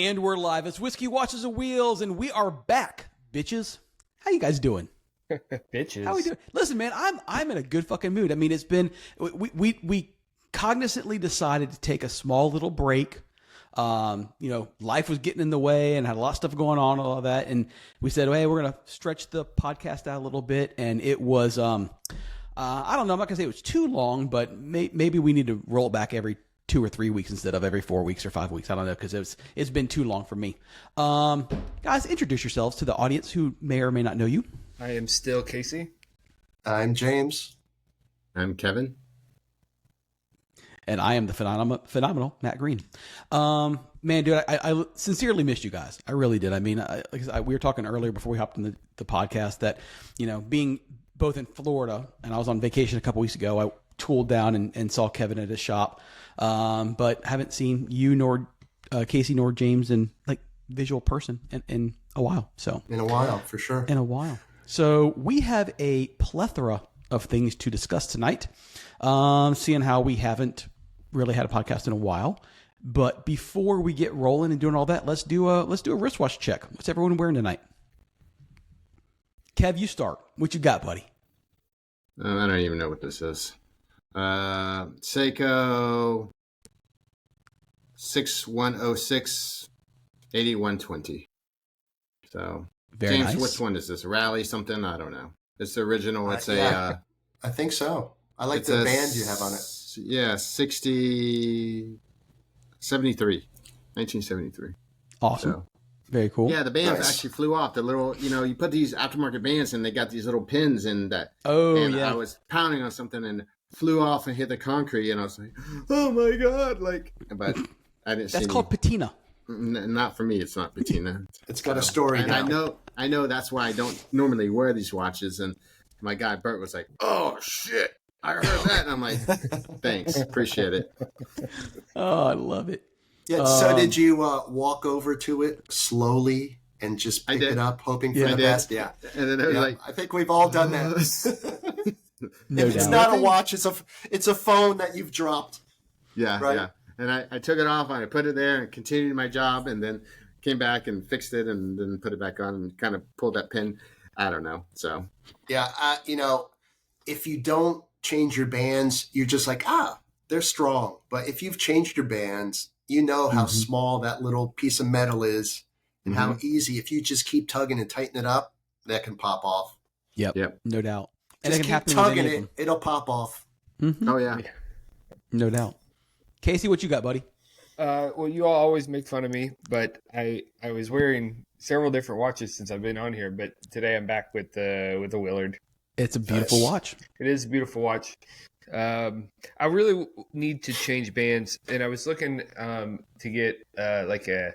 And we're live as Whiskey Watches the Wheels, and we are back, bitches. How you guys doing? Bitches. How we doing? Listen, man, I'm in a good fucking mood. I mean, it's been we cognizantly decided to take a small little break. Life was getting in the way and had a lot of stuff going on, all of that, and we said, hey, we're gonna stretch the podcast out a little bit, and it was I don't know, I'm not gonna say it was too long, but maybe we need to roll it back every 2 or 3 weeks instead of every 4 weeks or 5 weeks. I don't know, because it's been too long for me. Guys, introduce yourselves to the audience who may or may not know you. I am still Casey. I'm James. I'm Kevin. And I am the phenomenal Matt Green. Man, dude, I sincerely missed you guys. I really did. I mean, we were talking earlier before we hopped in the podcast that, being both in Florida, and I was on vacation a couple weeks ago, I tooled down and saw Kevin at his shop. But haven't seen you nor Casey nor James in visual person in a while. So in a while, for sure. In a while. So we have a plethora of things to discuss tonight. Seeing how we haven't really had a podcast in a while. But before we get rolling and doing all that, let's do a wristwatch check. What's everyone wearing tonight? Kev, you start. What you got, buddy? I don't even know what this is. Seiko 6106 8120. So very James, nice. which one is this? Rally something? I don't know. It's the original. It's I think so. I like the band you have on it. Yeah, 1973. Awesome. So, very cool. yeah, the bands actually flew off. The little, you put these aftermarket bands and they got these little pins in that. Oh, and yeah. I was pounding on something and flew off and hit the concrete, and I was like, "Oh my god!" But I didn't. That's called patina. Not for me. It's not patina. It's got a story. And now. I know that's why I don't normally wear these watches. And my guy Bert was like, "Oh shit, I heard that," and I'm like, "Thanks, appreciate it." Oh, I love it. Yeah. So did you walk over to it slowly and just pick it up, hoping for the best? Yeah. And then I was like, I think we've all done that. No It's doubt. not a watch. It's a phone that you've dropped. Yeah, right? yeah. And I took it off and I put it there and continued my job, and then came back and fixed it and then put it back on and kind of pulled that pin. I don't know. So yeah, if you don't change your bands, you're just like, they're strong. But if you've changed your bands, you know how small that little piece of metal is, and how easy, if you just keep tugging and tighten it up, that can pop off. Yep. No doubt. And Just it can keep happen tugging it; it'll pop off. Mm-hmm. Oh yeah. No doubt. Casey, what you got, buddy? Well, you all always make fun of me, but I was wearing several different watches since I've been on here, but today I'm back with the Willard. It's a beautiful watch. It is a beautiful watch. I really need to change bands, and I was looking to get like a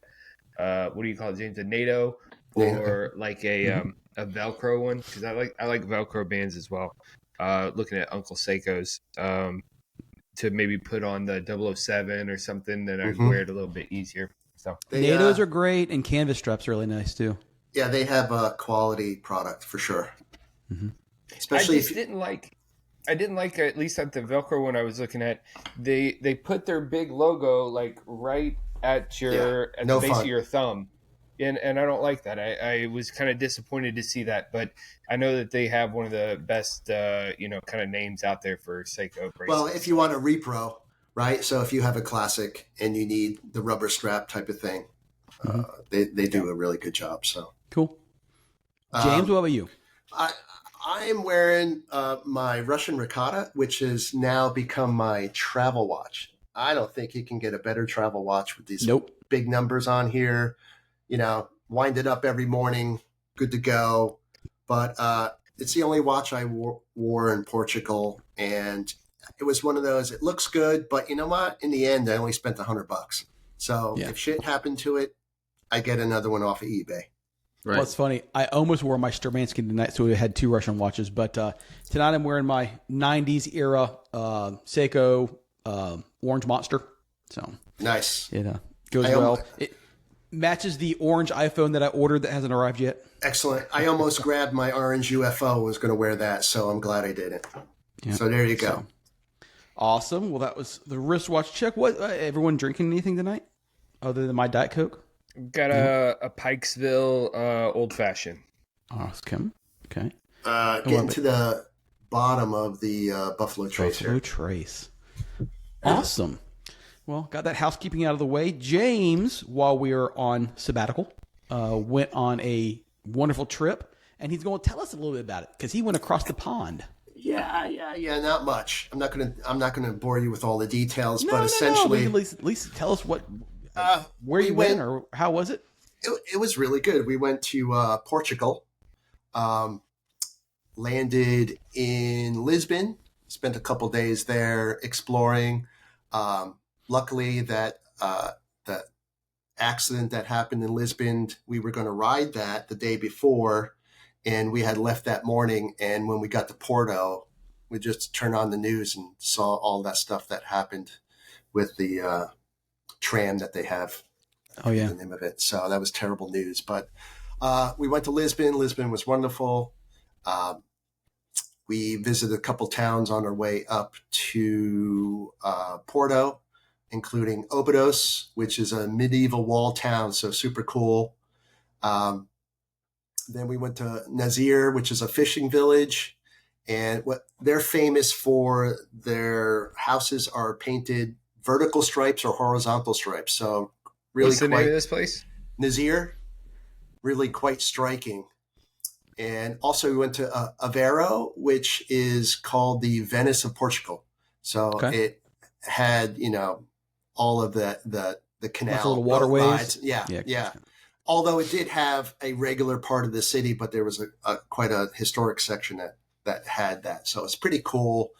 what do you call it, James? A NATO or like a Velcro one, because I like Velcro bands as well. Looking at Uncle Seiko's to maybe put on the 007 or something, then I'd wear it a little bit easier. So NATOs are great, and canvas straps are really nice too. Yeah, they have a quality product for sure. Mm-hmm. Especially I didn't like at least at the Velcro one I was looking at, they put their big logo right at the base of your thumb. And I don't like that. I was kind of disappointed to see that, but I know that they have one of the best, kind of names out there for Seiko bracelets. Well, if you want a repro, right? So if you have a classic and you need the rubber strap type of thing, they do a really good job. So cool. James, what about you? I am wearing my Russian Ricotta, which has now become my travel watch. I don't think you can get a better travel watch with these big numbers on here. Wind it up every morning, good to go. But it's the only watch I wore in Portugal, and it was one of those. It looks good, but you know what? In the end, I only spent $100. So if shit happened to it, I get another one off of eBay. Right. Well, it's funny. I almost wore my Sturmansky tonight, so we had 2 Russian watches. But tonight I'm wearing my 90s era Seiko Orange Monster. So nice. It goes well. It matches the orange iPhone that I ordered that hasn't arrived yet. Excellent. I almost grabbed my orange UFO, was going to wear that, so I'm glad I didn't. Yep. So there you go. So, awesome. Well, that was the wristwatch check. What everyone drinking anything tonight other than my Diet Coke? Got a Pikesville old fashioned. Awesome. Okay. Getting to the bottom of the Buffalo Trace Buffalo here. Trace. Awesome. Well, got that housekeeping out of the way. James, while we were on sabbatical, went on a wonderful trip, and he's going to tell us a little bit about it because he went across the pond. Yeah. Not much. I'm not gonna bore you with all the details, but essentially, At least tell us where you went or how was it? It was really good. We went to Portugal, landed in Lisbon, spent a couple days there exploring. Luckily, that the accident that happened in Lisbon, we were going to ride that the day before, and we had left that morning. And when we got to Porto, we just turned on the news and saw all that stuff that happened with the tram that they have. Oh, yeah. The name of it. So that was terrible news. But we went to Lisbon. Lisbon was wonderful. We visited a couple towns on our way up to Porto, including Óbidos, which is a medieval wall town, so super cool. Then we went to Nazir, which is a fishing village. And what they're famous for, their houses are painted vertical stripes or horizontal stripes. So really, what's the name of this place? Nazir, really quite striking. And also we went to Aveiro, which is called the Venice of Portugal. So it had, all of the canal, little waterways. Yeah. Although it did have a regular part of the city, but there was quite a historic section that had that. So it's pretty cool.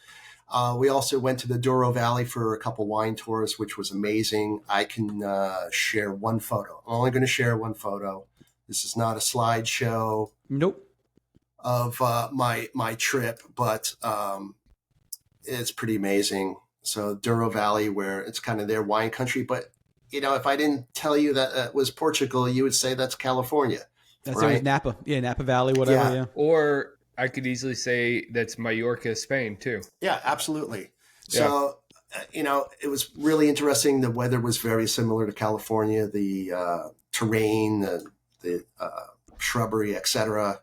We also went to the Douro Valley for a couple wine tours, which was amazing. I can share one photo. I'm only going to share one photo. This is not a slideshow. Nope. Of my trip, but it's pretty amazing. So Douro Valley, where it's kind of their wine country, but if I didn't tell you that it was Portugal, you would say that's California. That's right? Napa. Yeah, Napa Valley, whatever. Yeah. Or I could easily say that's Mallorca, Spain, too. Yeah, absolutely. So, it was really interesting. The weather was very similar to California. The terrain, the shrubbery, etc.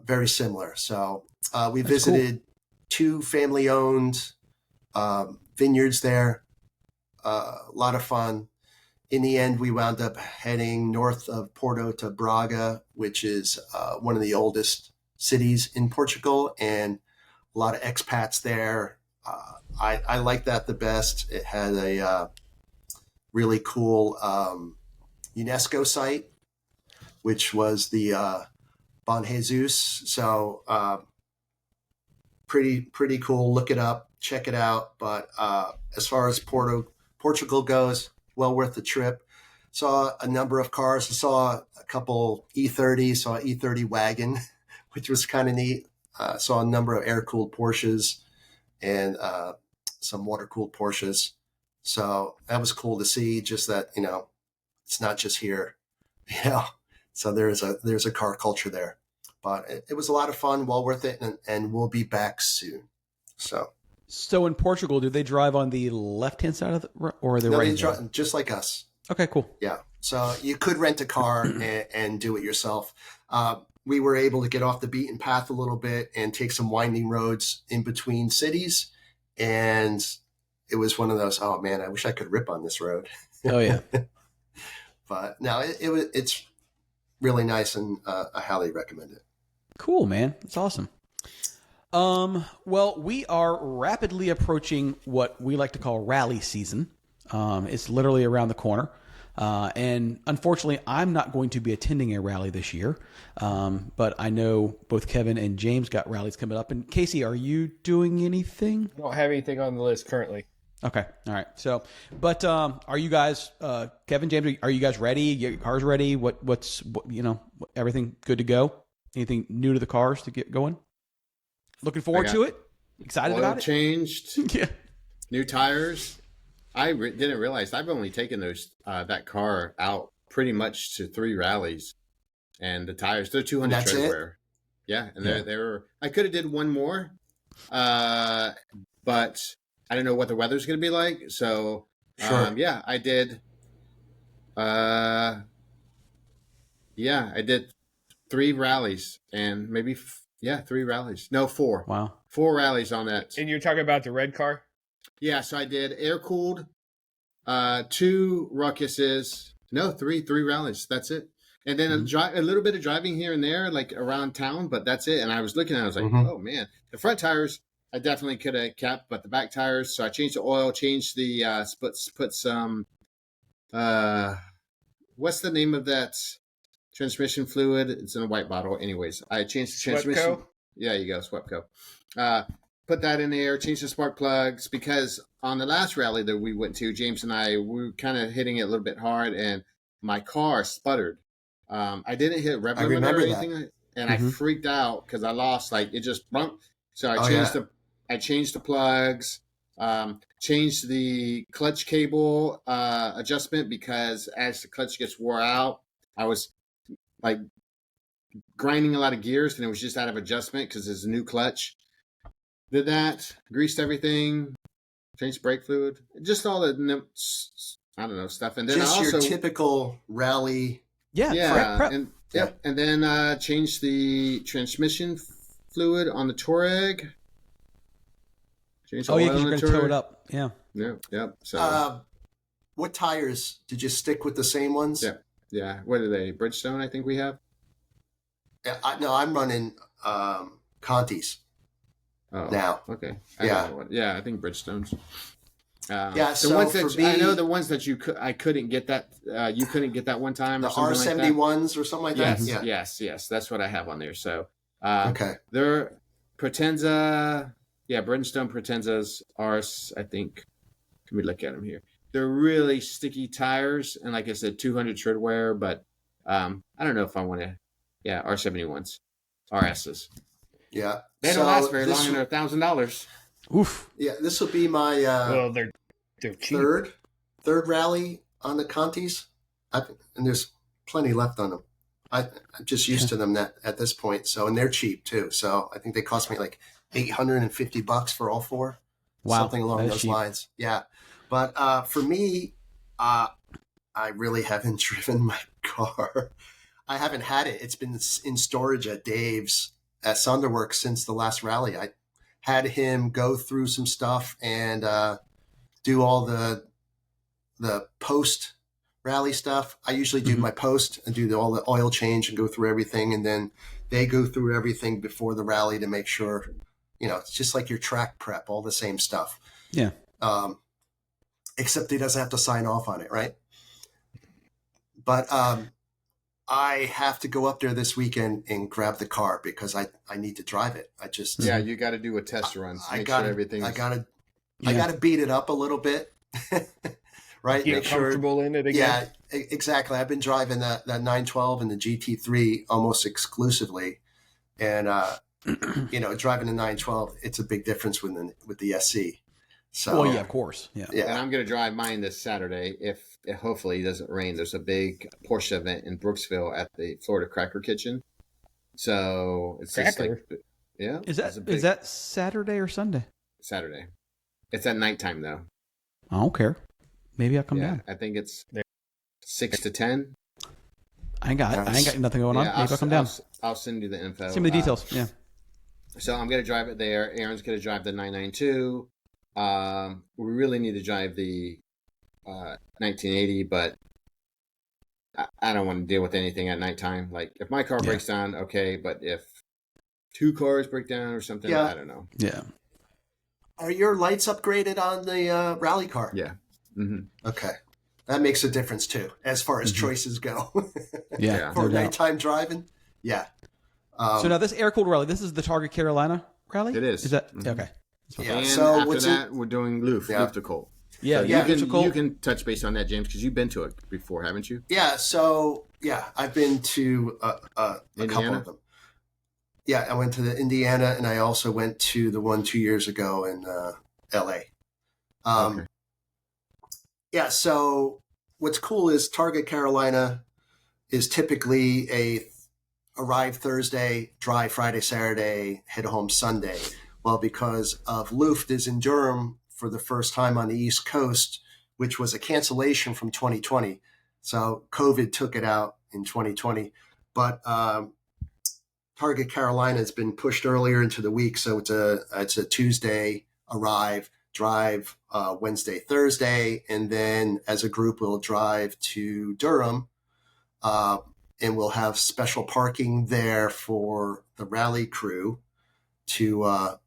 Very similar. So we visited two family-owned vineyards there. A lot of fun. In the end, we wound up heading north of Porto to Braga, which is one of the oldest cities in Portugal, and a lot of expats there. I like that the best. It had a really cool UNESCO site, which was the Bon Jesus. So pretty cool. Look it up, check it out. But as far as Portugal goes, well worth the trip. Saw a number of cars. I saw a couple E30s, saw an E30 wagon, which was kind of neat. Saw a number of air-cooled Porsches and some water-cooled Porsches. So that was cool to see, just that, it's not just here. So there's a car culture there. But it was a lot of fun, well worth it, and we'll be back soon. So in Portugal, do they drive on the left-hand side of or the right? Just like us. Okay, cool. Yeah. So you could rent a car and do it yourself. We were able to get off the beaten path a little bit and take some winding roads in between cities. And it was one of those, oh man, I wish I could rip on this road. Oh yeah. But no, it's really nice, and I highly recommend it. Cool, man. That's awesome. Well, we are rapidly approaching what we like to call rally season. It's literally around the corner. And unfortunately, I'm not going to be attending a rally this year. But I know both Kevin and James got rallies coming up. And Casey, are you doing anything? I don't have anything on the list currently. Okay. All right. So, but, are you guys, Kevin, James, are you guys ready? Your cars ready? What's everything good to go? Anything new to the cars to get going? Looking forward to it? Excited about it? Changed. Yeah. New tires. I didn't realize I've only taken that car out pretty much to 3 rallies, and the tires, they're 200 tread wear. Yeah, and they were. I could have did one more, but I don't know what the weather's going to be like. So, sure. I did Yeah, I did 3 rallies and maybe 3 rallies. No, 4. Wow. 4 rallies on that. And you're talking about the red car? Yeah, so I did air cooled, 2 ruckuses. No, 3 rallies. That's it. And then a little bit of driving here and there, like around town, but that's it. And I was looking at it, I was like, oh man, the front tires I definitely could have kept, but the back tires. So I changed the oil, changed the put some what's the name of that transmission fluid? It's in a white bottle. Anyways, I changed the transmission. Swepco? Yeah, you go, Swepco. Put that in there, changed the spark plugs, because on the last rally that we went to, James and I, we were kind of hitting it a little bit hard, and my car sputtered. I didn't hit rev limiter or anything, and I freaked out because I lost, like, it just bumped. So I changed the plugs, changed the clutch cable adjustment, because as the clutch gets wore out, I was like grinding a lot of gears, and it was just out of adjustment because it's a new clutch. Did that, greased everything, changed brake fluid, just all the I don't know stuff, and then just I also your typical rally. Prep. And then changed the transmission fluid on the Touareg. Because you're going to tow it up. Yeah. Yeah. So, what tires did you stick with? The same ones? Yeah. What are they? Bridgestone, I think we have. No, I'm running Conti's now. Okay. I think Bridgestones. So ones that for me, I know the ones that I couldn't get that you couldn't get that one time, or the something R71s or something like that. Yes, that's what I have on there. So okay, they're Potenza, Bridgestone Potenzas are, I think. Can we look at them here? They're really sticky tires, and like I said, 200 tread wear. But I don't know if I want to. Yeah, R71s, RSs. Yeah, they don't last very long, and they're $1,000. Oof. Yeah, this will be my well, they're cheap. third rally on the Contis, and there's plenty left on them. I'm just used to them at this point. So, and they're cheap too. So I think they cost me like $850 for all 4. Wow, something along those lines. Yeah, but for me, I really haven't driven my car. I haven't had it. It's been in storage at Dave's at Sonderworks since the last rally. I had him go through some stuff and do all the post rally stuff. I usually do my post and do all the oil change and go through everything, and then they go through everything before the rally to make sure, it's just like your track prep, all the same stuff. Yeah. Except he doesn't have to sign off on it, right? But I have to go up there this weekend and grab the car because I need to drive it. I just you got to do a test run. I got to beat it up a little bit, right? Get comfortable in it again. Yeah, exactly. I've been driving that 912 and the GT3 almost exclusively, and driving the 912, it's a big difference with the SC. So, well, yeah, of course, yeah. And I'm going to drive mine this Saturday if hopefully it doesn't rain. There's a big Porsche event in Brooksville at the Florida Cracker Kitchen. So it's just like, Is that Saturday or Sunday? Saturday. It's at nighttime though. I don't care. Maybe I'll come down. I think it's 6 to 10. I ain't got nothing going on. Maybe I'll come down. I'll send you the info. Send me the details. Yeah. So I'm going to drive it there. Aaron's going to drive the 992. We really need to drive the 1980, but I don't want to deal with anything at nighttime. Like if my car breaks down, okay, but if 2 cars break down or something, I don't know. Yeah. Are your lights upgraded on the rally car? Yeah. Mm-hmm. Okay. That makes a difference too, as far as choices go. For nighttime driving. Yeah. So now this air-cooled rally, this is the Target Carolina rally? It is. Is that okay? Yeah. And so after that, we're doing Luftercolt. Yeah, so you can touch base on that, James, because you've been to it before, haven't you? Yeah. So I've been to a couple of them. Yeah, I went to the Indiana, and I also went to the one 2 years ago in L.A. Okay. Yeah. So what's cool is Target Carolina is typically arrive Thursday, drive Friday, Saturday, head home Sunday. Well, because of Luft is in Durham for the first time on the East Coast, which was a cancellation from 2020. So COVID took it out in 2020. but Target Carolina has been pushed earlier into the week, so it's a Tuesday arrive, drive Wednesday, Thursday, and then as a group we'll drive to Durham, and we'll have special parking there for the rally crew to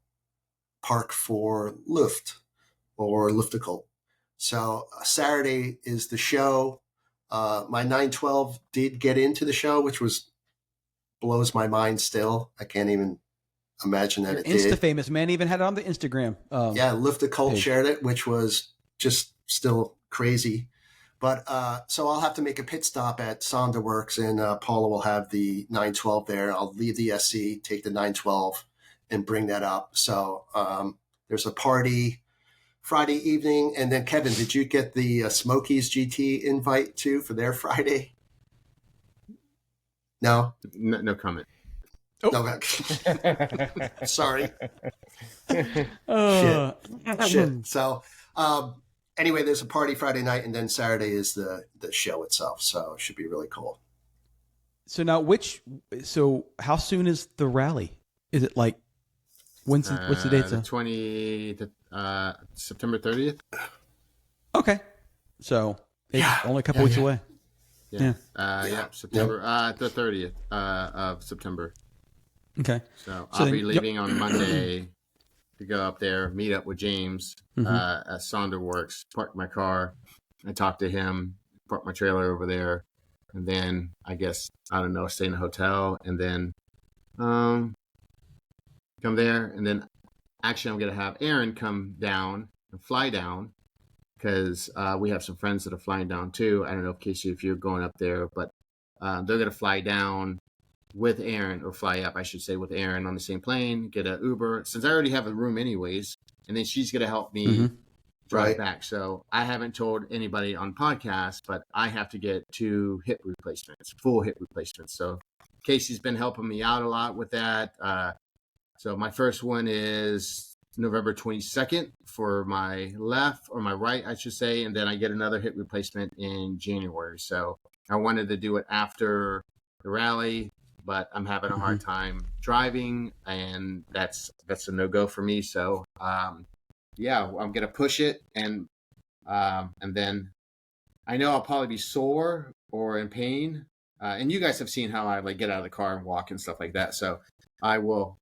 park for Luft or Luftical. So Saturday is the show. My 912 did get into the show, which blows my mind still. I can't even imagine that it did. Insta-famous, man. Even had it on the Instagram. Yeah, Luftical shared it, which was just still crazy. But so I'll have to make a pit stop at Sonderworks, and Paula will have the 912 there. I'll leave the SC, take the 912, and bring that up. So there's a party Friday evening. And then, Kevin, did you get the Smokies GT invite too for their Friday? No? No comment. Oh. No. Sorry. Shit. So anyway, there's a party Friday night, and then Saturday is the show itself. So it should be really cool. So now how soon is the rally? Is it like, what's the date? September 30th. Okay. So it's only a couple weeks away. Yeah. September, the 30th of September. Okay. So I'll be leaving on Monday to go up there, meet up with James at Sonderworks, park my car, and talk to him, park my trailer over there, and then I guess, I don't know, stay in a hotel, and then come there, and then actually I'm going to have Aaron come down and fly down, because we have some friends that are flying down too. I don't know, Casey, if you're going up there, but they're going to fly down with Aaron, or fly up, I should say, with Aaron on the same plane, get an Uber, since I already have a room anyways, and then she's going to help me drive back. So I haven't told anybody on podcast, but I have to get 2 hip replacements, full hip replacements. So Casey's been helping me out a lot with that. So my first one is November 22nd for my left, or my right, I should say, and then I get another hip replacement in January. So I wanted to do it after the rally, but I'm having a hard time driving, and that's a no-go for me. So I'm gonna push it, and then I know I'll probably be sore or in pain, and you guys have seen how I like get out of the car and walk and stuff like that. So I will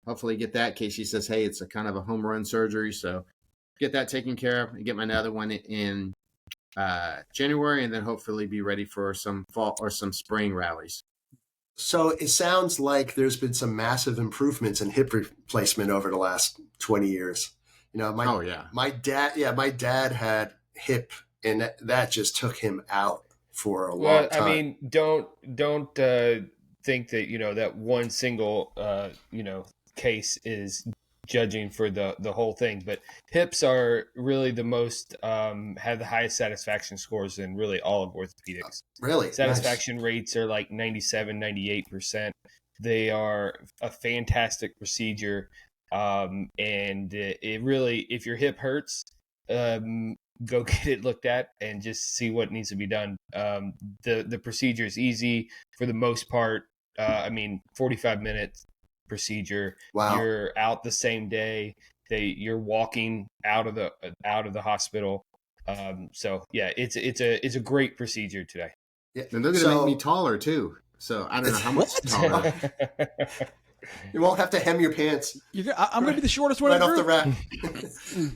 hopefully get that. Casey says, hey, it's a kind of a home run surgery, so get that taken care of and get my another one in January, and then hopefully be ready for some fall or some spring rallies. So it sounds like there's been some massive improvements in hip replacement over the last 20 years. You know, my dad had hip, and that just took him out for a long time. I mean, don't think that, that one single, case is judging for the whole thing, but hips are really the most, have the highest satisfaction scores in really all of orthopedics. Really? Satisfaction rates are like 97, 98%. They are a fantastic procedure. And it really, if your hip hurts, go get it looked at and just see what needs to be done. The procedure is easy for the most part. 45 minutes procedure. Wow. You're out the same day. You're walking out of the hospital. So yeah, it's a great procedure today. Yeah. And they're going to make me taller too. So I don't know how much taller. You won't have to hem your pants. I'm going to be the shortest one right in the off the rack.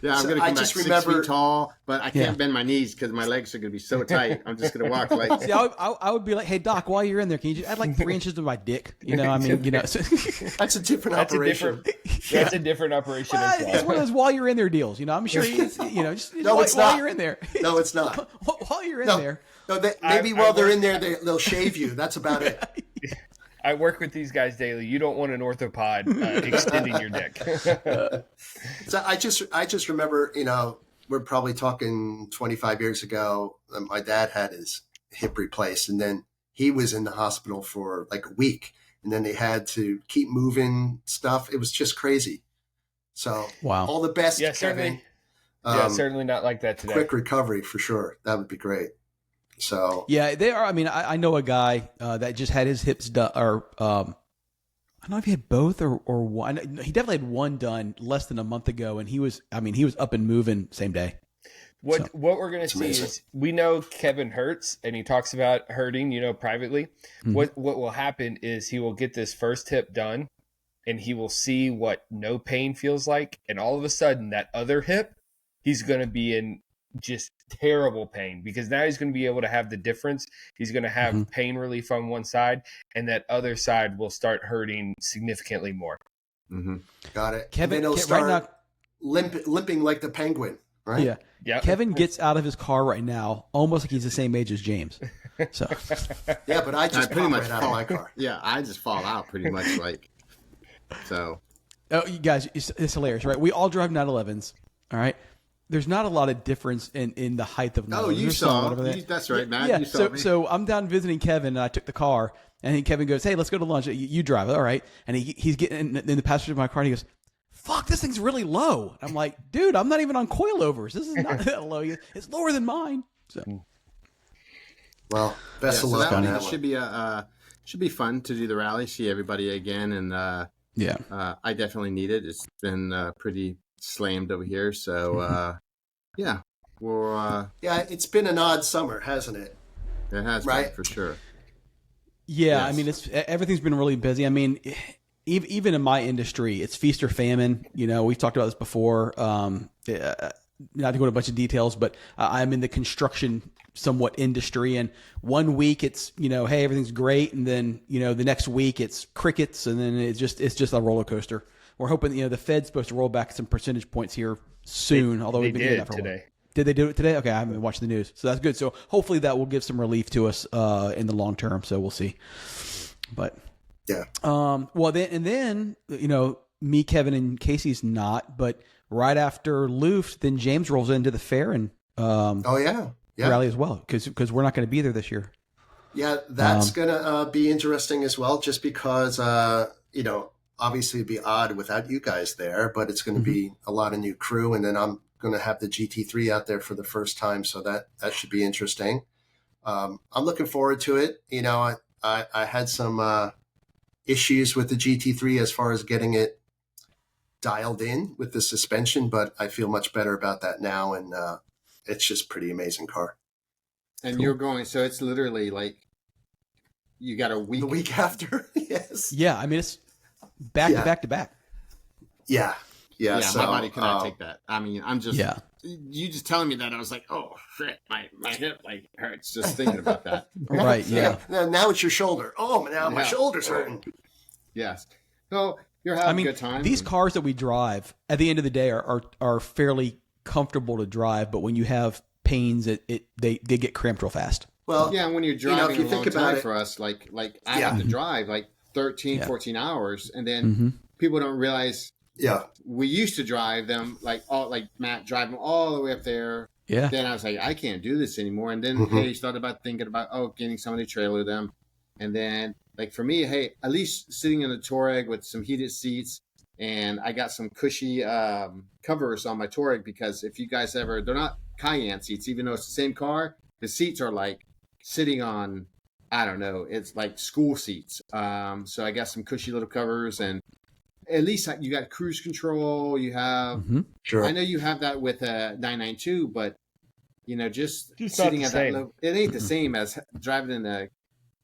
Yeah, I'm going to come back 6 feet tall, but I can't bend my knees because my legs are going to be so tight. I'm just going to walk like. See, I would be like, hey doc, while you're in there, can you just add like 3 inches to my dick? That's a different operation. That's a different operation. Well, it's one of those while you're in there deals. I'm sure it's no, it's not. While you're in there. No, it's not. While you're in there. No, maybe while they're in there, they'll shave you. That's about it. I work with these guys daily. You don't want an orthopod extending your dick. So I just remember, we're probably talking 25 years ago. My dad had his hip replaced, and then he was in the hospital for like a week, and then they had to keep moving stuff. It was just crazy. So wow, all the best, yeah, Kevin. Certainly not like that today. Quick recovery for sure. That would be great. So yeah, they are. I mean, I know a guy that just had his hips done, or I don't know if he had both or one. He definitely had one done less than a month ago, and he was up and moving same day. What we're going to see is, we know Kevin hurts, and he talks about hurting, privately. Mm-hmm. What will happen is he will get this first hip done, and he will see what no pain feels like, and all of a sudden that other hip, he's going to be in just terrible pain, because now he's going to be able to have the difference. He's going to have pain relief on one side, and that other side will start hurting significantly more. Mm-hmm. Got it. Kevin will start right now, limping like the penguin, right? Yeah. Yep. Kevin gets out of his car right now almost like he's the same age as James. So yeah, but I just pretty much right out of my car. Yeah, I just fall out pretty much like so. Oh, you guys, it's hilarious, right? We all drive 911s, all right? There's not a lot of difference in the height of 911s. Oh, you saw. That's right, Matt. Yeah, you saw me. So I'm down visiting Kevin, and I took the car, and Kevin goes, "Hey, let's go to lunch. You drive, all right?" And he's getting in the passenger of my car, and he goes, "Fuck, this thing's really low." And I'm like, "Dude, I'm not even on coilovers. This is not that low. It's lower than mine." So, well, best of luck on that one. Should be fun to do the rally, see everybody again, and I definitely need it. It's been pretty slammed over here, so yeah, we're it's been an odd summer, hasn't it? It has, right, been, for sure. Yeah, yes. I mean, everything's been really busy. I mean, even in my industry, it's feast or famine. We've talked about this before. Not to go into a bunch of details, but I'm in the construction somewhat industry, and one week it's hey, everything's great, and then the next week it's crickets, and then it's just a roller coaster. We're hoping the Fed's supposed to roll back some percentage points here soon. Although we've been doing that for today. Did they do it today? Okay, I haven't watched the news, so that's good. So hopefully that will give some relief to us in the long term. So we'll see. But yeah. Well, then me, Kevin, and Casey's not. But right after Luft, then James rolls into the fair and rally as well, because we're not going to be there this year. Yeah, that's going to be interesting as well. Just because obviously it'd be odd without you guys there, but it's going to be a lot of new crew, and then I'm going to have the GT3 out there for the first time, so that should be interesting. I'm looking forward to it. I had some issues with the GT3 as far as getting it dialed in with the suspension, but I feel much better about that now, and it's just pretty amazing car. And you're going, so it's literally like you got a week. The week after, yes. Yeah, I mean, it's back to back. Yeah. Yeah, so, my body cannot take that. I mean, I'm just you just telling me that, I was like, oh shit, my hip hurts just thinking about that. Right, yeah. Now it's your shoulder. Oh, now my shoulder's hurting. Yes. So you're having a good time. These cars that we drive at the end of the day are fairly comfortable to drive, but when you have pains, they get cramped real fast. Well, yeah, when you're driving a long time for us, like I have to drive 13, 14 hours, and then people don't realize. Yeah, we used to drive them like Matt drive them all the way up there. Yeah. Then I was like, I can't do this anymore. And then hey, started thinking about getting somebody to trailer them. And then for me, hey, at least sitting in a Touareg with some heated seats, and I got some cushy covers on my Touareg, because if you guys they're not Cayenne seats, even though it's the same car, the seats are like sitting on, I don't know, it's like school seats. So I got some cushy little covers, and at least you got cruise control. You have, sure. I know you have that with a 992, but just sitting at that level, it ain't the same as driving in a.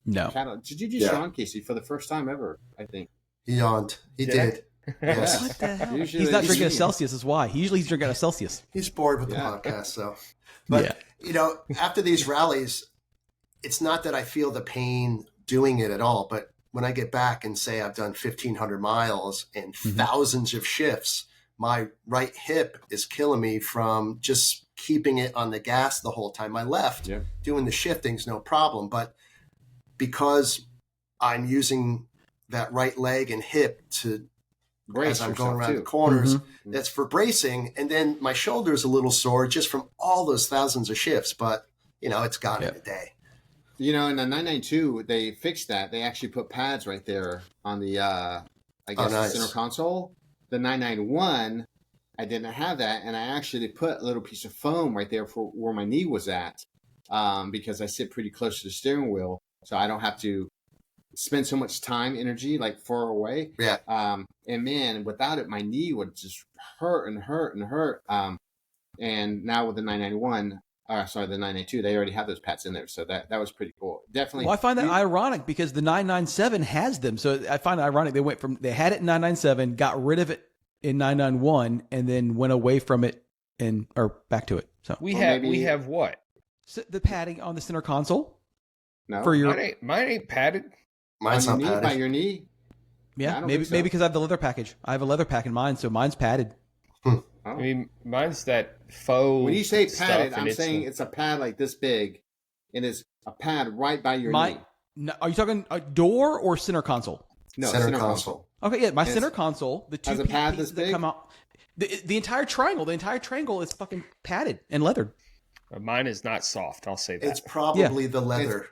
No. Did you just yawn, Casey, for the first time ever? I think he yawned. He did. Yes. What the hell? He's not drinking a Celsius. Is why he's drinking a Celsius. He's bored with the podcast, so. But after these rallies, it's not that I feel the pain doing it at all, but when I get back and say I've done 1,500 miles and thousands of shifts, my right hip is killing me from just keeping it on the gas the whole time. My left, doing the shifting's no problem, but because I'm using that right leg and hip to brace as I'm going around the corners, that's for bracing. And then my shoulder is a little sore just from all those thousands of shifts, but it's gone in a day. In the 992, they fixed that. They actually put pads right there on the, the center console. The 991, I didn't have that, and I actually put a little piece of foam right there for where my knee was at. because I sit pretty close to the steering wheel, so I don't have to spend so much time, energy, like far away. Yeah. And man, without it, my knee would just hurt and hurt and hurt. And now with the 991, the 992, they already have those pads in there. So that was pretty cool. Definitely. Well, I find that ironic because the 997 has them. So I find it ironic. They had it in 997, got rid of it in 991, and then went away from it or back to it. So we have what? So the padding on the center console. No, for your mine ain't padded. Mine's not padded. By your knee. Yeah, maybe because I have the leather package. I have a leather pack in mine, so mine's padded. Oh. I mean, mine's that faux. When you say padded, I'm saying it's a pad like this big, and it's a pad right by your knee. No, are you talking a door or center console? No, center console. Okay, yeah, my center console, the two pieces that come out, the entire triangle is fucking padded and leathered. Mine is not soft. I'll say that. It's probably the leather.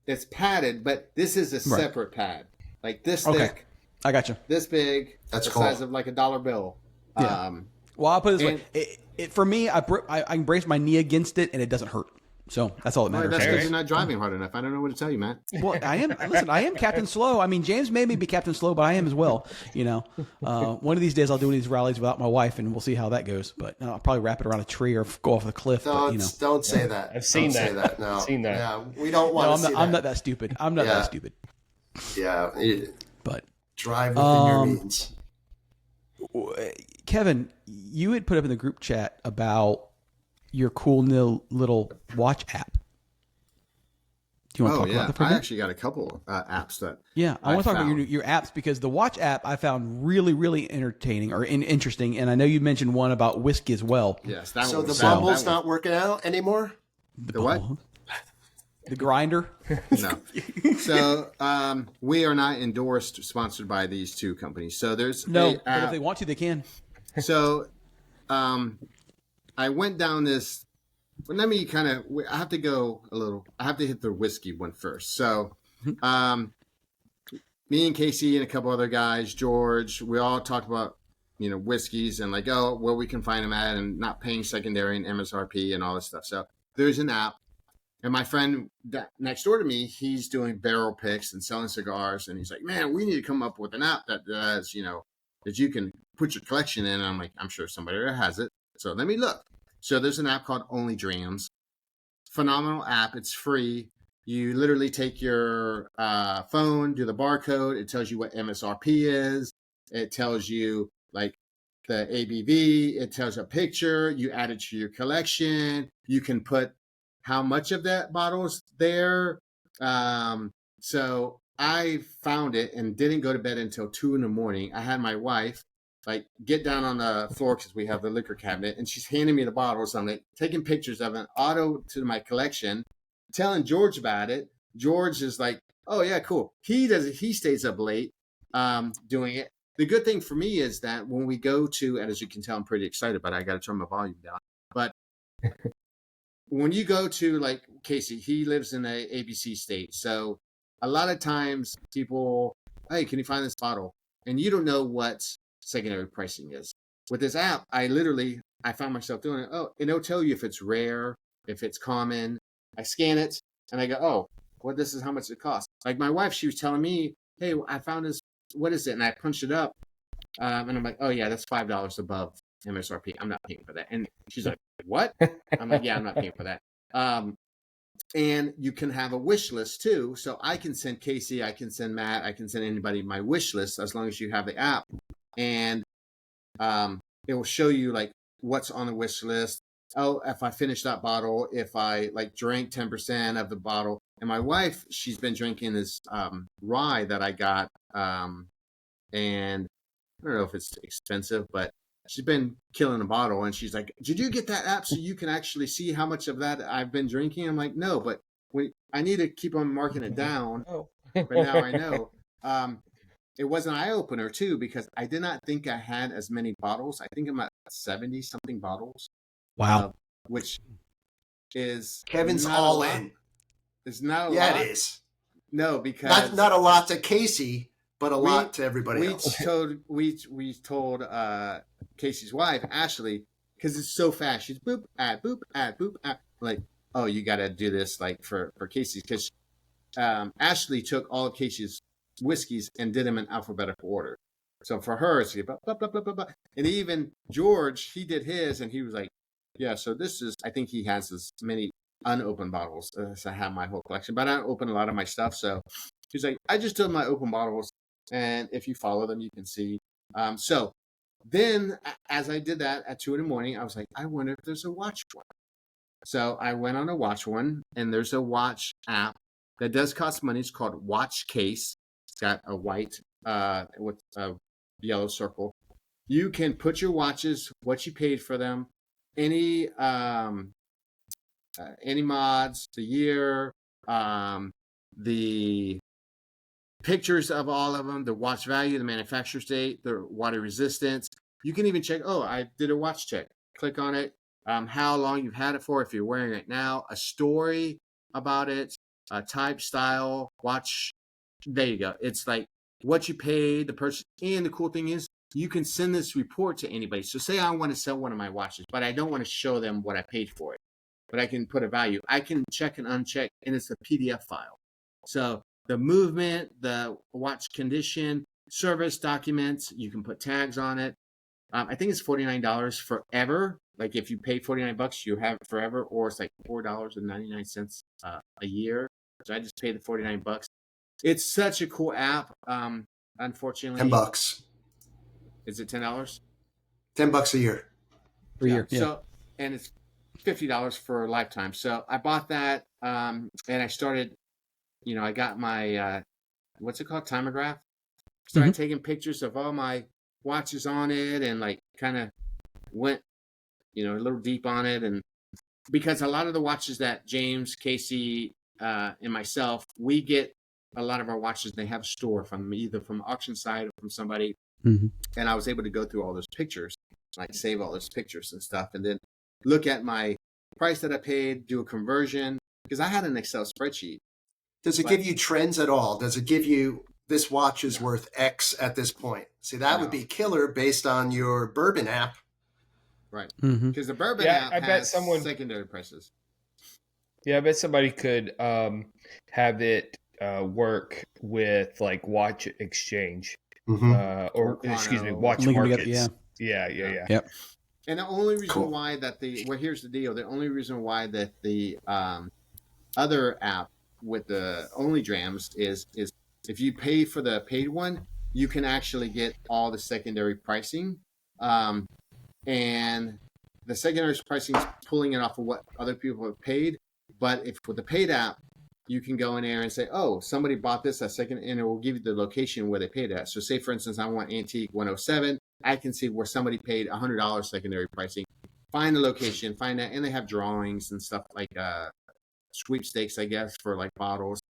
It's padded, but this is a separate pad, like this thick. I got you. This big. That's the cool. Size of like a dollar bill. Yeah. Well, I'll put it this way. For me, I can brace my knee against it, and it doesn't hurt. So that's all that matters. That's because you're not driving hard enough. I don't know what to tell you, Matt. Well, I am. Listen, I am Captain Slow. I mean, James made me be Captain Slow, but I am as well. You know, one of these days I'll do one of these rallies without my wife, and we'll see how that goes. But I'll probably wrap it around a tree or go off the cliff. Don't say that. I've seen that. Say that. No, I've seen that. Yeah, we don't want to see that. I'm not that stupid. I'm not that stupid. Yeah, but drive within your means. Kevin, you had put up in the group chat about your cool little watch app. Do you want to talk about that for a minute? I actually got a couple apps that. Yeah, I want to talk about your apps because the watch app I found really, really entertaining or interesting, and I know you mentioned one about whiskey as well. Yes, so the bumble's not working out anymore. The what? The grinder? No. So we are not endorsed, sponsored by these two companies. So there's but if they want to, they can. So I went down this. Well, let me I have to go a little. I have to hit the whiskey one first. So me and Casey and a couple other guys, George, we all talked about whiskeys and like where we can find them at and not paying secondary and MSRP and all this stuff. So there's an app. And my friend next door to me, he's doing barrel picks and selling cigars. And he's like, man, we need to come up with an app that does, that you can put your collection in. And I'm like, I'm sure somebody has it. So let me look. So there's an app called Only Dreams. Phenomenal app. It's free. You literally take your phone, do the barcode. It tells you what MSRP is. It tells you like the ABV. It tells a picture. You add it to your collection. You can put how much of that bottle's there. So I found it and didn't go to bed until 2 a.m. I had my wife get down on the floor because we have the liquor cabinet, and she's handing me the bottles. I'm like taking pictures of it, auto to my collection, telling George about it. George is like, "Oh yeah, cool." He stays up late doing it. The good thing for me is that when we go to, and as you can tell, I'm pretty excited, but I got to turn my volume down. But when you go to like Casey, he lives in a ABC state. So a lot of times people, hey, can you find this bottle? And you don't know what secondary pricing is. With this app, I found myself doing it. Oh, and it'll tell you if it's rare, if it's common. I scan it and I go, oh, well, this is how much it costs. Like my wife, she was telling me, hey, I found this. What is it? And I punched it up. And I'm like, oh yeah, that's $5 above MSRP. I'm not paying for that. And she's like, what? I'm like, yeah, I'm not paying for that. And you can have a wish list too. So I can send Casey, I can send Matt, I can send anybody my wish list as long as you have the app. And it will show you like what's on the wish list. Oh, if I finish that bottle, if I drank 10% of the bottle. And my wife, she's been drinking this rye that I got. And I don't know if it's expensive, but she's been killing a bottle. And she's like, did you get that app so you can actually see how much of that I've been drinking? I'm like, no, but I need to keep on marking it down. But now I know. It was an eye-opener, too, because I did not think I had as many bottles. I think I'm at 70-something bottles. Wow. Which is... Kevin's all in. It's not a lot. Yeah, it is. No, because... Not a lot to Casey, but a lot to everybody else. We told Casey's wife, Ashley, because it's so fast. She's boop, add, boop, add, boop, add. Like, oh, you got to do this like for Casey's, because Ashley took all of Casey's whiskeys and did them in alphabetical order. So for her, it's blah, blah, blah, blah, blah, blah. And even George, he did his, and he was like, yeah, so this is, I think he has as many unopened bottles as I have my whole collection, but I don't open a lot of my stuff. So he's like, I just did my open bottles, and if you follow them, you can see. So then as I did that at 2 a.m, I was like, I wonder if there's a watch one. So I went on a watch one, and there's a watch app that does cost money. It's called Watch Case. It's got a white with a yellow circle. You can put your watches, what you paid for them, any mods, the year, the pictures of all of them, the watch value, the manufacturer's date, the water resistance. You can even check, oh, I did a watch check. Click on it, how long you've had it for, if you're wearing it now, a story about it, type, style, watch. There you go. It's like what you paid, the purchase. And the cool thing is you can send this report to anybody. So say I want to sell one of my watches, but I don't want to show them what I paid for it, but I can put a value. I can check and uncheck, and it's a PDF file. So the movement, the watch condition, service documents, you can put tags on it. I think it's $49 forever. Like if you pay $49, you have it forever, or it's like $4.99 a year. So I just paid the $49. It's such a cool app. Unfortunately, $10. Is it $10? $10 a year. Per year. Yeah. So, and it's $50 for a lifetime. So I bought that, and I started. I got my what's it called, Timograph. Started taking pictures of all my watches on it, and like kind of went, a little deep on it, and because a lot of the watches that James, Casey, and myself, we get a lot of our watches, they have a store from either from auction site or from somebody. And I was able to go through all those pictures, like save all those pictures and stuff, and then look at my price that I paid, do a conversion, because I had an Excel spreadsheet. Does it give you trends at all? Does it give you this watch is worth X at this point? See, that would be killer based on your bourbon app. Right. Because the bourbon app has secondary prices. Yeah, I bet somebody could have it work with like Watch Exchange or excuse me, Watch Markets. Yeah. Yep. And the only reason why that here's the deal. The only reason why that the other app with the only drams is if you pay for the paid one, you can actually get all the secondary pricing. And the secondary pricing is pulling it off of what other people have paid. But if with the paid app, you can go in there and say, oh, somebody bought this at second, and it will give you the location where they paid at. So say, for instance, I want Antique 107. I can see where somebody paid $100 secondary pricing. Find the location, find that, and they have drawings and stuff like sweepstakes, I guess, for like bottles.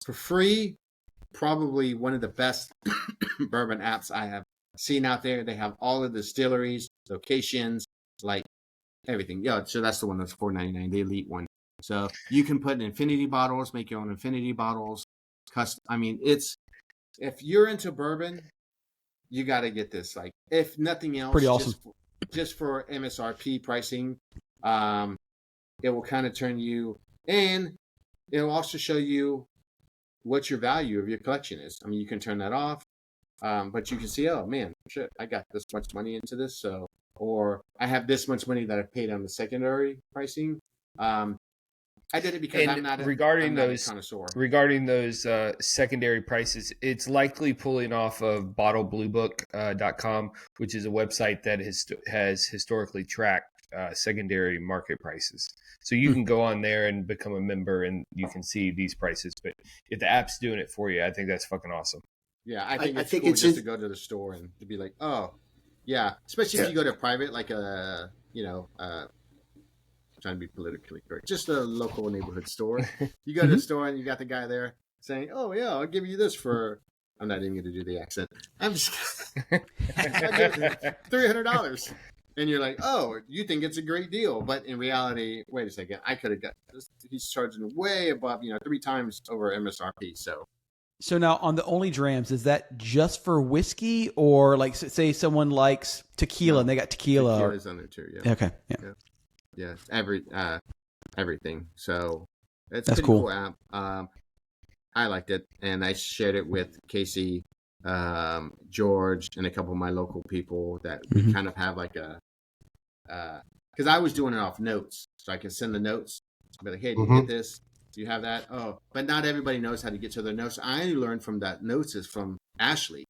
For free, probably one of the best bourbon apps I have seen out there. They have all of the distilleries, locations, like everything. Yeah, so that's the one that's $4.99, the elite one. So you can put in infinity bottles, make your own infinity bottles. It's if you're into bourbon, you got to get this. Like, if nothing else, pretty awesome. Just for MSRP pricing, it will kind of turn you, and it will also show you what your value of your collection is. I mean, you can turn that off, but you can see, oh man, shit, I got this much money into this, or I have this much money that I paid on the secondary pricing. I did it because I'm not a connoisseur. Regarding those secondary prices, it's likely pulling off of bottlebluebook.com, which is a website that has historically tracked secondary market prices. So you can go on there and become a member, and you can see these prices. But if the app's doing it for you, I think that's fucking awesome. Yeah, I think it's cool just to go to the store and to be like, oh, yeah. Especially if you go to private, like trying to be politically correct, just a local neighborhood store. You go to the store and you got the guy there saying, oh yeah, I'll give you this for, I'm not even going to do the accent. I'm just $300. And you're like, oh, you think it's a great deal. But in reality, wait a second, I could have got this. He's charging way above, 3 times over MSRP. So now on the Only Drams, is that just for whiskey, or like say someone likes tequila and they got tequila? Tequila's on there too, yeah. Okay. Yeah. Yeah, every everything. So it's That's a pretty cool. cool app. I liked it, and I shared it with Casey, George, and a couple of my local people that we kind of have like a, because I was doing it off notes, so I can send the notes. I'll be like, hey, do you get this? Do you have that? Oh, but not everybody knows how to get to their notes. I only learned from that notes is from Ashley.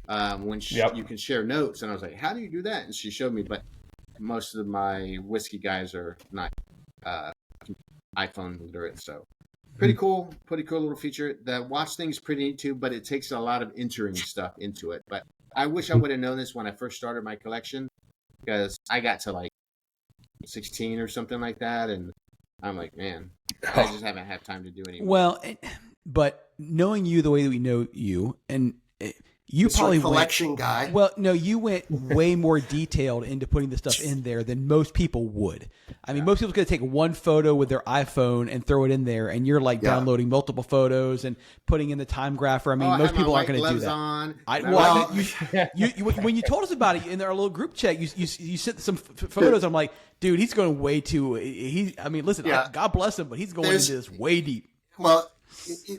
When you can share notes, and I was like, how do you do that? And she showed me, but most of my whiskey guys are not iPhone literate, so pretty cool little feature. The watch thing is pretty neat too, but it takes a lot of entering stuff into it. But I wish I would have known this when I first started my collection, because I got to like 16 or something like that, and I'm like, man, I just haven't had time to do anything. Well, but knowing you the way that we know you, and you It's probably a collection guy. Well, no, you went way more detailed into putting the stuff in there than most people would. I mean, most people could take one photo with their iPhone and throw it in there, and you're like downloading multiple photos and putting in the time grapher. I mean, most people aren't going to do that. When you told us about it in our little group chat, you sent some photos. I'm like, dude, he's going way too. Listen, God bless him, but he's going into this way deep. Well,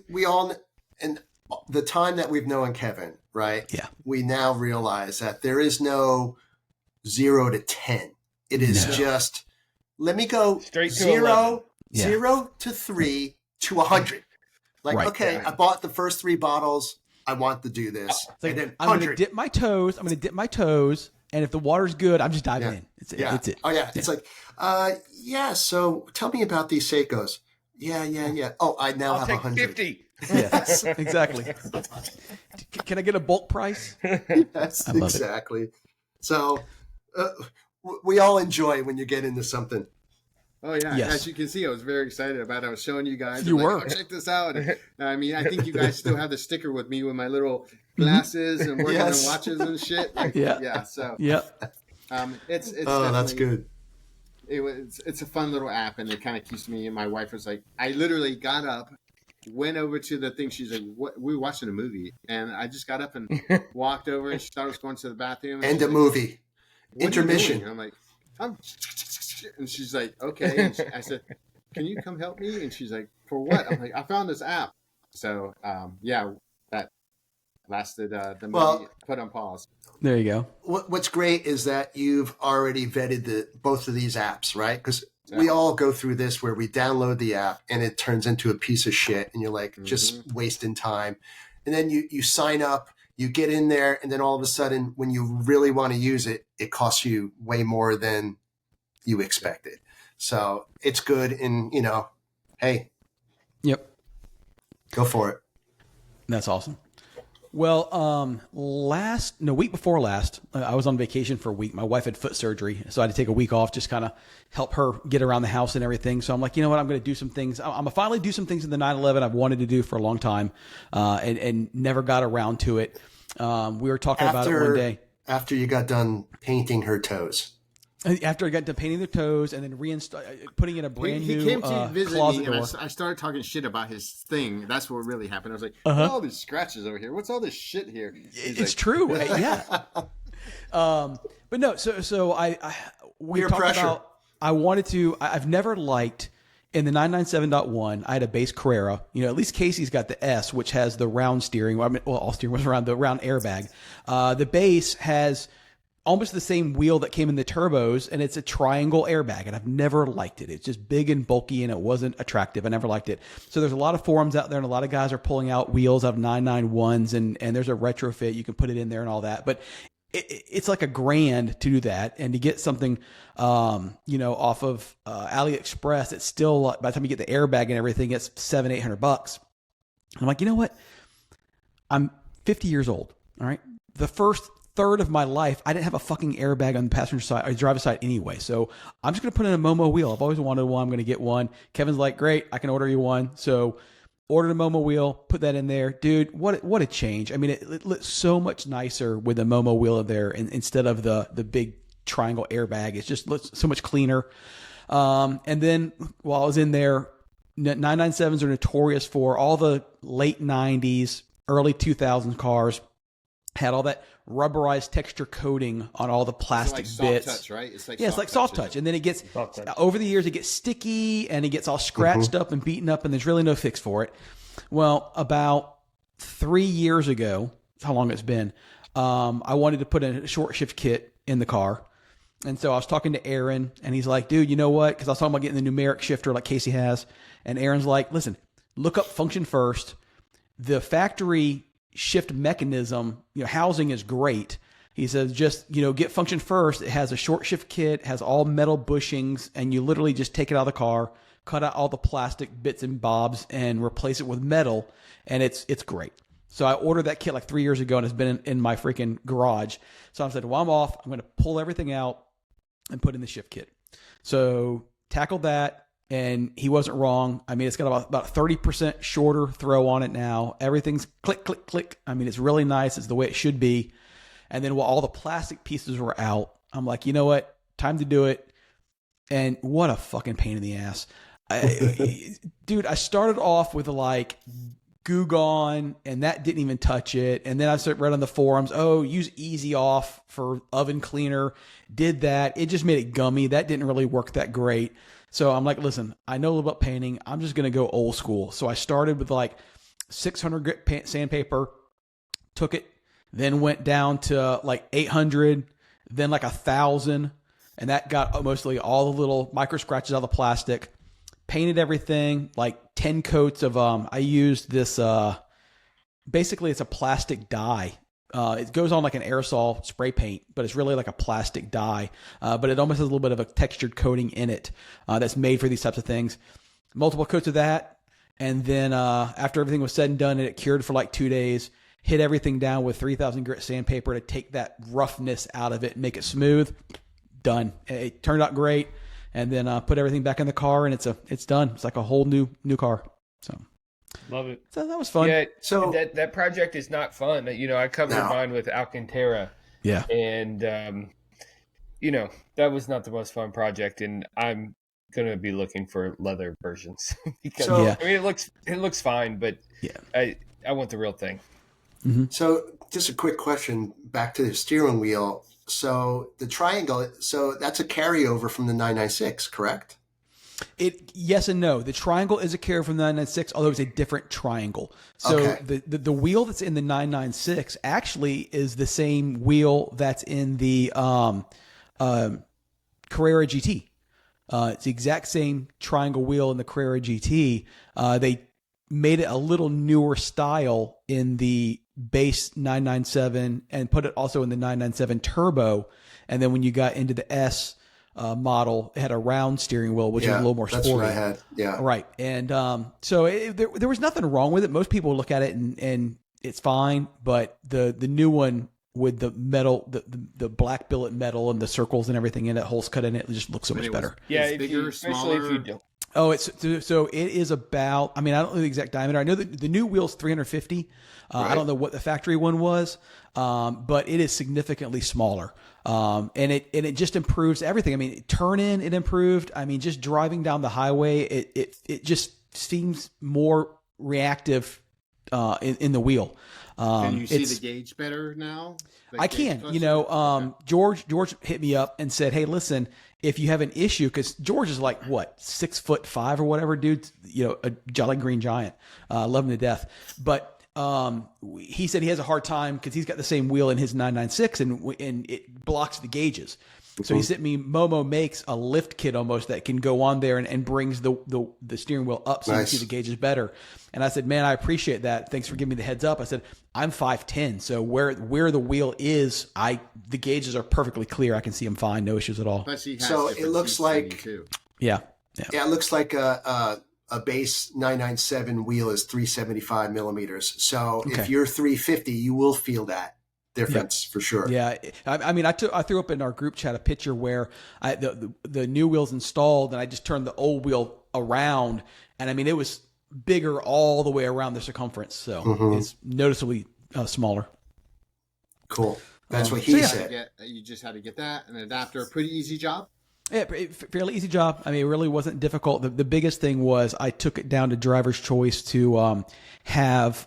we all and the time that we've known Kevin, right? Yeah. We now realize that there is no 0 to 10. It is just, let me go straight to 0 to 3 to 100. Like, okay, I bought the first 3 bottles. I want to do this. Like, and then I'm going to dip my toes. And if the water's good, I'm just diving in. It's it. Oh, yeah. It's like, so tell me about these Seikos. Yeah. Oh, I now have 100. 50. Yes, exactly. Can I get a bulk price? Yes, exactly. So we all enjoy when you get into something. Oh, yeah. Yes. As you can see, I was very excited about it. I was showing you guys. You like, were. oh, check this out. I mean, I think you guys still have the sticker with me with my little glasses and working on watches and shit. Like, so it's that's good. It's a fun little app, and it kind of keeps me. And my wife was like, I literally got up, went over to the thing. She's like, "What? We were watching a movie," and I just got up and walked over, and she thought I was going to the bathroom. End a movie. Intermission. I'm like, and she's like, "Okay." And I said, "Can you come help me?" And she's like, "For what?" I'm like, "I found this app." So that lasted the movie put on pause. There you go. What's great is that you've already vetted both of these apps, right? Because we all go through this where we download the app and it turns into a piece of shit and you're like just wasting time. And then you sign up, you get in there, and then all of a sudden when you really want to use it, it costs you way more than you expected. So it's good. And, hey. Yep. Go for it. That's awesome. Well, week before last, I was on vacation for a week. My wife had foot surgery, so I had to take a week off, just kind of help her get around the house and everything. So I'm like, you know what? I'm going to do some things. I'm going to finally do some things in the 911 I've wanted to do for a long time, and never got around to it. We were talking about it one day. After you got done painting her toes. After I got done painting their toes and then putting in a brand new he came to visit closet me, door. and I started talking shit about his thing. That's what really happened. I was like, "What's all these scratches over here? What's all this shit here?" It's true, yeah. But no, so we talked about. I wanted to. I've never liked in the 997.1. I had a base Carrera. At least Casey's got the S, which has the round steering. All steering was around the round airbag. The base has almost the same wheel that came in the turbos, and it's a triangle airbag, and I've never liked it. It's just big and bulky, and it wasn't attractive. I never liked it. So there's a lot of forums out there, and a lot of guys are pulling out wheels out of 991s, and there's a retrofit. You can put it in there and all that. But it's like $1,000 to do that, and to get something, off of AliExpress, it's still, by the time you get the airbag and everything, it's $700-800. I'm like, you know what? I'm 50 years old. All right. The first third of my life, I didn't have a fucking airbag on the passenger side or driver's side anyway. So I'm just going to put in a Momo wheel. I've always wanted one. I'm going to get one. Kevin's like, great, I can order you one. So ordered a Momo wheel, put that in there. Dude, what a change. I mean, it looks so much nicer with the Momo wheel in there instead of the big triangle airbag. It just looks so much cleaner. And then while I was in there, 997s are notorious for all the late 90s, early 2000s cars had all that rubberized texture coating on all the plastic it's bits. Soft touch, right? It's like soft touch. And then it gets, over the years, it gets sticky and it gets all scratched up and beaten up, and there's really no fix for it. Well, about 3 years ago, that's how long it's been, I wanted to put a short shift kit in the car. And so I was talking to Aaron, and he's like, dude, you know what? Because I was talking about getting the numeric shifter like Casey has. And Aaron's like, listen, look up function first. The factory shift mechanism, housing is great. He says, just, get function first. It has a short shift kit, has all metal bushings, and you literally just take it out of the car, cut out all the plastic bits and bobs, and replace it with metal, and it's great. So I ordered that kit like 3 years ago, and it's been in my freaking garage. So I said, well, I'm off. I'm going to pull everything out and put in the shift kit. So tackled that. And he wasn't wrong. I mean, it's got about 30% shorter throw on it now. Everything's click, click, click. I mean, it's really nice. It's the way it should be. And then while all the plastic pieces were out, I'm like, you know what? Time to do it. And what a fucking pain in the ass. Dude, I started off with like Goo Gone, and that didn't even touch it. And then I read on the forums, use Easy Off for oven cleaner. Did that. It just made it gummy. That didn't really work that great. So I'm like, listen, I know a little about painting. I'm just going to go old school. So I started with like 600 grit sandpaper, took it, then went down to like 800, then like 1,000. And that got mostly all the little micro scratches out of the plastic. Painted everything, like 10 coats of, I used this, basically it's a plastic dye. It goes on like an aerosol spray paint, but it's really like a plastic dye. But it almost has a little bit of a textured coating in it that's made for these types of things. Multiple coats of that. And then after everything was said and done and it cured for like 2 days, hit everything down with 3,000 grit sandpaper to take that roughness out of it and make it smooth. Done. It turned out great. And then put everything back in the car, and it's done. It's like a whole new car. So love it. So that was fun. Yeah. So that project is not fun. I covered mine with Alcantara. Yeah. And that was not the most fun project, and I'm gonna be looking for leather versions because I mean it looks fine, but I want the real thing. Mm-hmm. So just a quick question back to the steering wheel. So the triangle, so that's a carryover from the 996, correct? Yes and no. The triangle is a carrier from the 996, although it's a different triangle. So the wheel that's in the 996 actually is the same wheel that's in the Carrera GT. It's the exact same triangle wheel in the Carrera GT. They made it a little newer style in the base 997 and put it also in the 997 Turbo. And then when you got into the S model, it had a round steering wheel, which is a little more sporty. That's what I had. Yeah. Right. And so there was nothing wrong with it. Most people look at it and it's fine. But the new one with the metal, the black billet metal and the circles and everything in it, holes cut in it, just looks so much better. Yeah, it's bigger, especially smaller. if you don't. Oh, so it is about, I mean, I don't know the exact diameter. I know that the new wheel's 350. Right. I don't know what the factory one was, but it is significantly smaller. And it just improves everything. I mean, turn in, it improved. I mean, just driving down the highway, it just seems more reactive in the wheel. Can you see the gauge better now? I can. George hit me up and said, "Hey, listen, if you have an issue," because George is like what 6'5" or whatever, dude. A jolly green giant. Love him to death. But he said he has a hard time because he's got the same wheel in his 996 and it blocks the gauges. So he sent me, Momo makes a lift kit almost that can go on there and brings the steering wheel up so you can see the gauges better. And I said, man, I appreciate that. Thanks for giving me the heads up. I said, I'm 5'10", so where the wheel is, the gauges are perfectly clear. I can see them fine, no issues at all. So it looks like, yeah, it looks like a base 997 wheel is 375 millimeters. So if you're 350, you will feel that difference for sure. Yeah. I mean, I threw up in our group chat a picture where the new wheel's installed and I just turned the old wheel around. And I mean, it was bigger all the way around the circumference. So it's noticeably smaller. Cool. That's what he said. You just had to get that, an adapter, a pretty easy job. Yeah, fairly easy job. I mean, it really wasn't difficult. The biggest thing was I took it down to driver's choice to have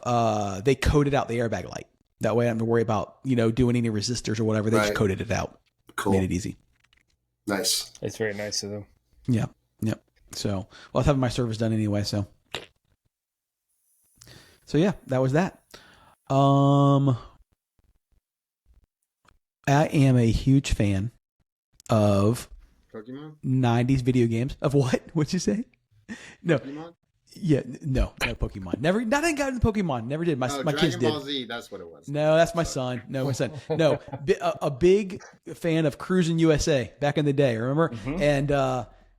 they coated out the airbag light. That way I don't have to worry about, doing any resistors or whatever. They just coated it out. Cool. Made it easy. Nice. It's very nice of them. Yeah. Yep. So, well, I was having my service done anyway. So yeah, that was that. I am a huge fan of Pokemon? 90s video games. Of what? What'd you say? No. Pokemon? Yeah, no Pokemon. Never, nothing got into Pokemon. Never did. My kids Dragon did. Ball Z, that's what it was. No, that's my son. No, my son. No, a big fan of Cruising USA back in the day. Remember? Mm-hmm. And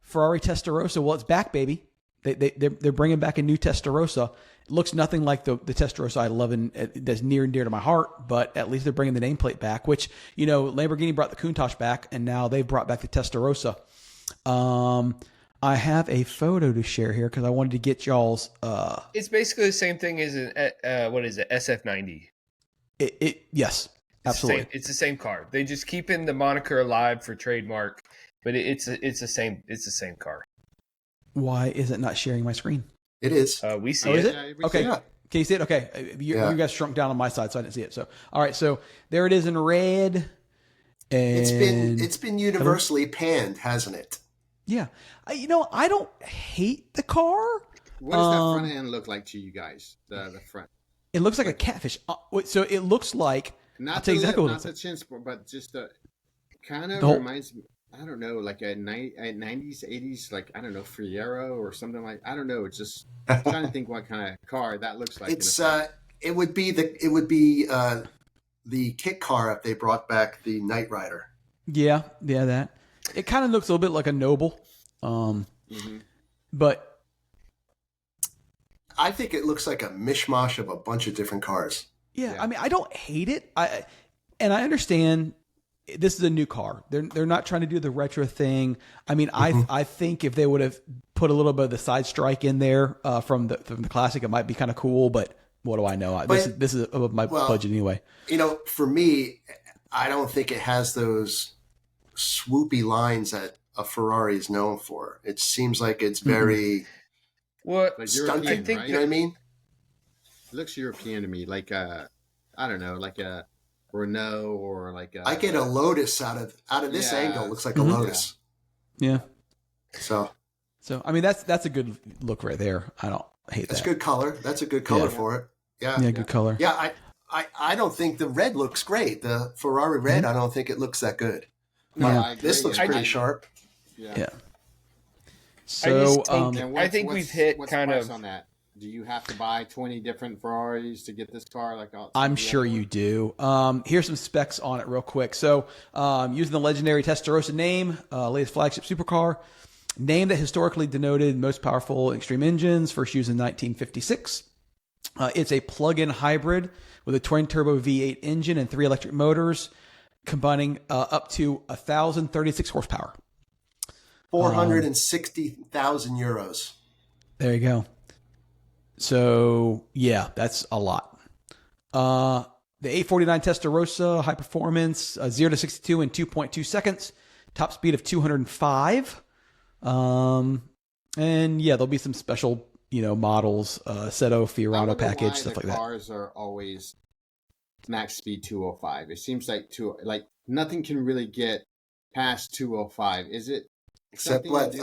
Ferrari Testarossa. Well, it's back, baby. They're bringing back a new Testarossa. It looks nothing like the Testarossa I love and that's near and dear to my heart. But at least they're bringing the nameplate back. Which Lamborghini brought the Countach back, and now they've brought back the Testarossa. I have a photo to share here because I wanted to get y'all's. It's basically the same thing as an what is it, SF90? Yes, absolutely. It's the same car. They just keeping the moniker alive for trademark, but it's the same. It's the same car. Why is it not sharing my screen? It is. We see it. Is it? Yeah, okay. Can you see it? Okay. You guys shrunk down on my side, so I didn't see it. So, all right. So there it is in red. And it's been universally panned, hasn't it? Yeah. I don't hate the car. What does that front end look like to you guys? The front. It looks like a catfish. So it looks like not I'll tell you exactly what it looks like. Not the chin sport, but just the kind of reminds me. I don't know, like a 90s, 80s, like, I don't know, Fiero or something like. I don't know. It's just I'm trying to think what kind of car that looks like. It would be the kit car if they brought back the Knight Rider. Yeah, that. It kind of looks a little bit like a Noble, but I think it looks like a mishmash of a bunch of different cars. Yeah. I mean, I don't hate it. I understand this is a new car. They're not trying to do the retro thing. I mean, I think if they would have put a little bit of the side strike in there from the classic, it might be kind of cool. But what do I know? This is above my budget anyway. For me, I don't think it has those swoopy lines that a Ferrari is known for. It seems like it's very stunting. I think, right? You know what I mean? It looks European to me, like I don't know, like a Renault or like a. I get a Lotus out of this angle. It looks like a Lotus. Yeah. So I mean that's a good look right there. I don't hate that. That's good color. That's a good color for it. Yeah. Yeah, good color. Yeah, I don't think the red looks great. The Ferrari red, I don't think it looks that good. No, this looks pretty sharp. Yeah. So I think we've hit what's kind the of price on that. Do you have to buy 20 different Ferraris to get this car? I'm sure you do. Here's some specs on it real quick. So using the legendary Testarossa name, latest flagship supercar, name that historically denoted most powerful extreme engines, first used in 1956. It's a plug-in hybrid with a twin-turbo V8 engine and 3 electric motors, combining up to 1,036 horsepower. 460,000 euros. There you go. So, yeah, that's a lot. The 849 Testarossa, high performance, 0 to 62 in 2.2 seconds, top speed of 205. And yeah, there'll be some special, models, Seto, Fiorano package, stuff like that. Cars are always max speed 205. It seems like nothing can really get past 205. Is it? Except what?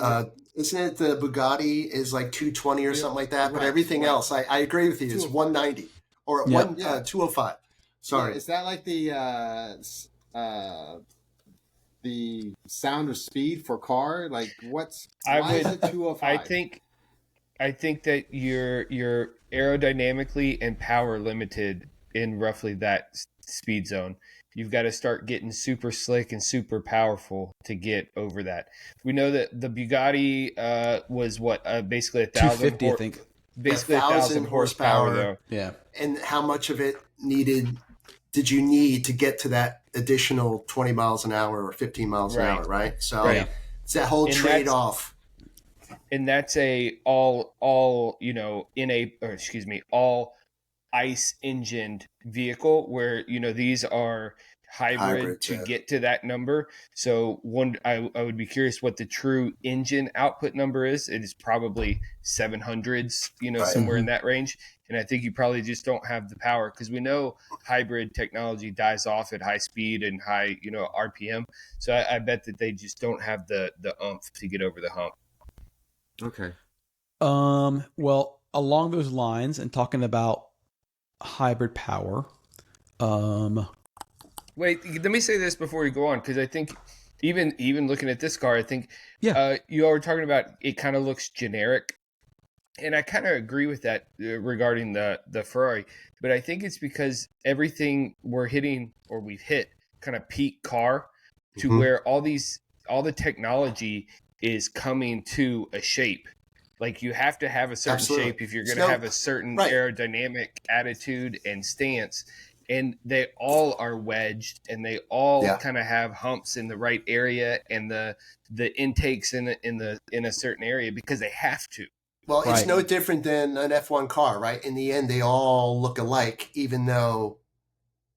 Isn't it the Bugatti is like 220 or something like that? But everything else, I agree with you. It's 190 or 205. Sorry. Yeah, is that like the sound of speed for car? Like why is it 205? I think that you're aerodynamically and power limited in roughly that speed zone. You've got to start getting super slick and super powerful to get over that. We know that the Bugatti was basically 1,000. 250, I think. Basically 1,000 horsepower, though. Yeah. And how much of it did you need to get to that additional 20 miles an hour or 15 miles an hour, right? So it's that whole trade-off. And that's all ice engined vehicle where these are hybrid to get to that number. So I would be curious what the true engine output number is. It is probably 700s, somewhere in that range. And I think you probably just don't have the power, because we know hybrid technology dies off at high speed and high, RPM. So I bet that they just don't have the oomph to get over the hump. Okay. Well, along those lines, and talking about hybrid power, wait, let me say this before you go on, because I think even looking at this car, I think you all were talking about it kind of looks generic. And I kind of agree with that regarding the Ferrari, but I think it's because everything we've hit kind of peak car to where all the technology is coming to a shape. Like you have to have a certain shape if you're going to have a certain aerodynamic attitude and stance. And they all are wedged, and they all kind of have humps in the right area, and the intakes in a certain area, because they have to. Well, it's no different than an F1 car, right? In the end, they all look alike, even though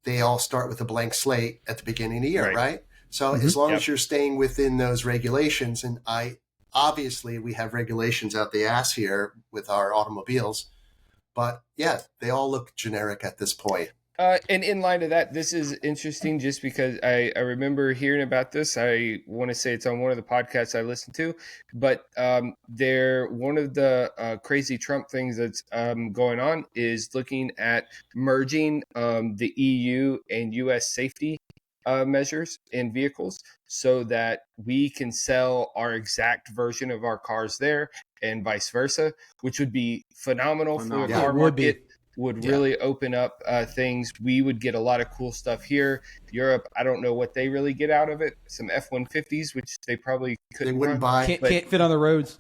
they all start with a blank slate at the beginning of the year, right? So as long as you're staying within those regulations, and obviously we have regulations out the ass here with our automobiles, but they all look generic at this point. And in line to that, this is interesting just because I remember hearing about this. I want to say it's on one of the podcasts I listened to, but one of the crazy Trump things that's going on is looking at merging the EU and US safety measures in vehicles so that we can sell our exact version of our cars there and vice versa, which would be phenomenal for the car market. Would really open up things. We would get a lot of cool stuff here. Europe, I don't know what they really get out of it. Some F-150s, which they probably couldn't wouldn't buy. Can't fit on the roads.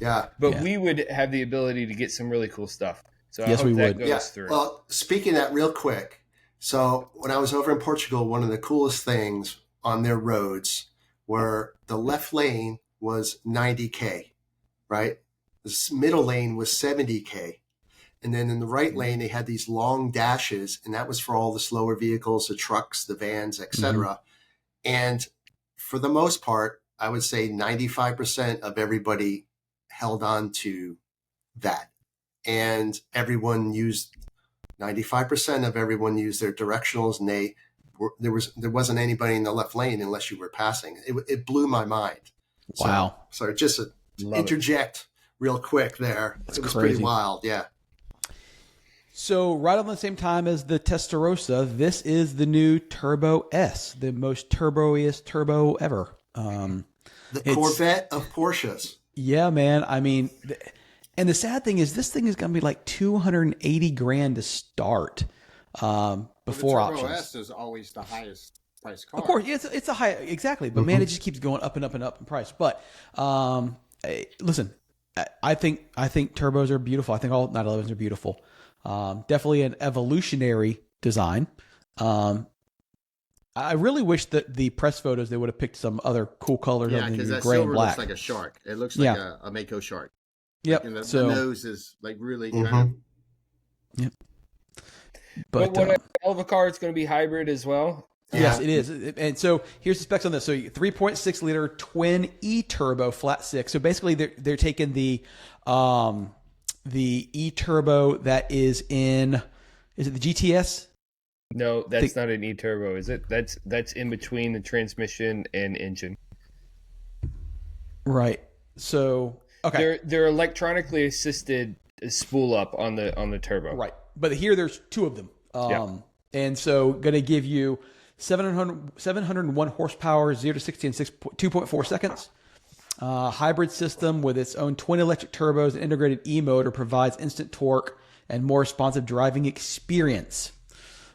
But we would have the ability to get some really cool stuff. So yes, I hope we that would. goes through. Well, speaking of that real quick, so when I was over in Portugal, one of the coolest things on their roads were the left lane was 90K, right? The middle lane was 70K. And then in the right lane, they had these long dashes, and that was for all the slower vehicles, the trucks, the vans, etc. And for the most part, I would say 95% of everybody held on to that. And 95% of everyone used their directionals, and there wasn't anybody in the left lane unless you were passing. It blew my mind. Wow. So just interject real quick there. It was crazy. Pretty wild. Yeah. So right on the same time as the Testarossa, this is the new Turbo S, the most turboiest turbo ever. The Corvette of Porsches. Yeah, man. I mean, and the sad thing is this thing is going to be like $280,000 to start before options. The Turbo S is always the highest price car. Of course, it's a high, exactly. But man, it just keeps going up and up and up in price. But listen, I think turbos are beautiful. I think all 911s are beautiful. Definitely an evolutionary design. I really wish that the press photos, they would have picked some other cool colors other than that gray and silver black. looks like a shark. It looks like a Mako shark. Yep. Like, the nose is like really kind of. Yep. But what a hell of a car! It's going to be hybrid as well. Yes, it is. And so here's the specs on this. So 3.6 liter twin e-turbo flat six. So basically they're taking the e-turbo that is it the GTS? No, that's not an e-turbo, is it? That's in between the transmission and engine. Right. So okay. They're electronically assisted spool up on the turbo. Right. But here there's two of them. And so going to give you 701 horsepower, 0 to 60 in 2.4 seconds. Hybrid system with its own twin electric turbos and integrated e-motor provides instant torque and more responsive driving experience.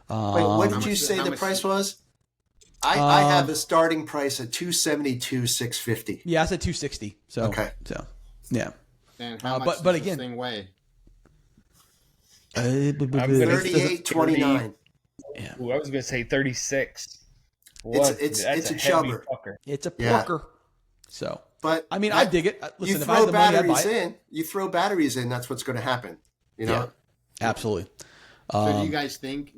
Wait, what did you say the price was? I have a starting price at $272,650. Yeah, I said $260. So okay. So yeah. And how much does this thing weigh? 38.29. Yeah. Ooh, I was going to say 36. It's a chubber. It's a porker. So, but I mean, I dig it. Listen, you if I had the money, I'd buy it. You throw batteries in, that's what's going to happen. You know? Yeah, absolutely. So do you guys think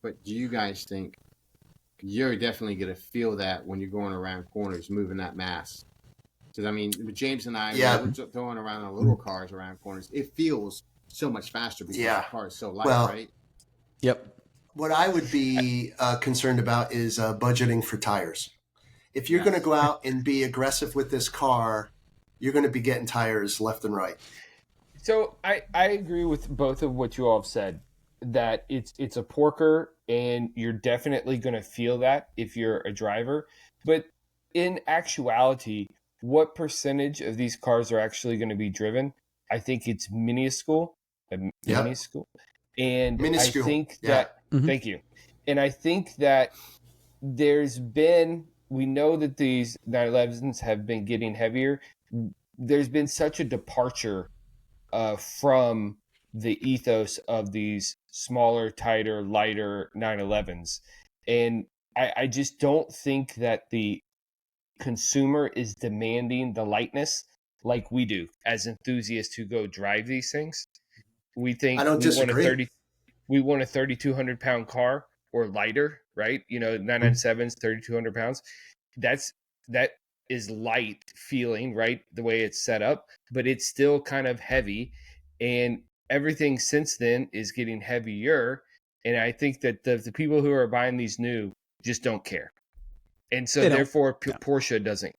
but do you guys think you're definitely going to feel that when you're going around corners, moving that mass? Because I mean, James and I, we're throwing around our little cars around corners. It feels so much faster because the car is so light, right? Yep. What I would be concerned about is budgeting for tires. If you're going to go out and be aggressive with this car, you're going to be getting tires left and right. So I agree with both of what you all have said, that it's a porker and you're definitely going to feel that if you're a driver. But in actuality, what percentage of these cars are actually going to be driven? I think it's minuscule. Minuscule. And minuscule. I think that, thank you. And I think that we know that these 911s have been getting heavier. There's been such a departure from the ethos of these smaller, tighter, lighter 911s. And I just don't think that the consumer is demanding the lightness like we do as enthusiasts who go drive these things. We think I don't disagree. We want a 3,200 pound car or lighter, right? 997s, 3,200 pounds. That is light feeling, right? The way it's set up, but it's still kind of heavy. And everything since then is getting heavier. And I think that the people who are buying these new just don't care. And so therefore Porsche doesn't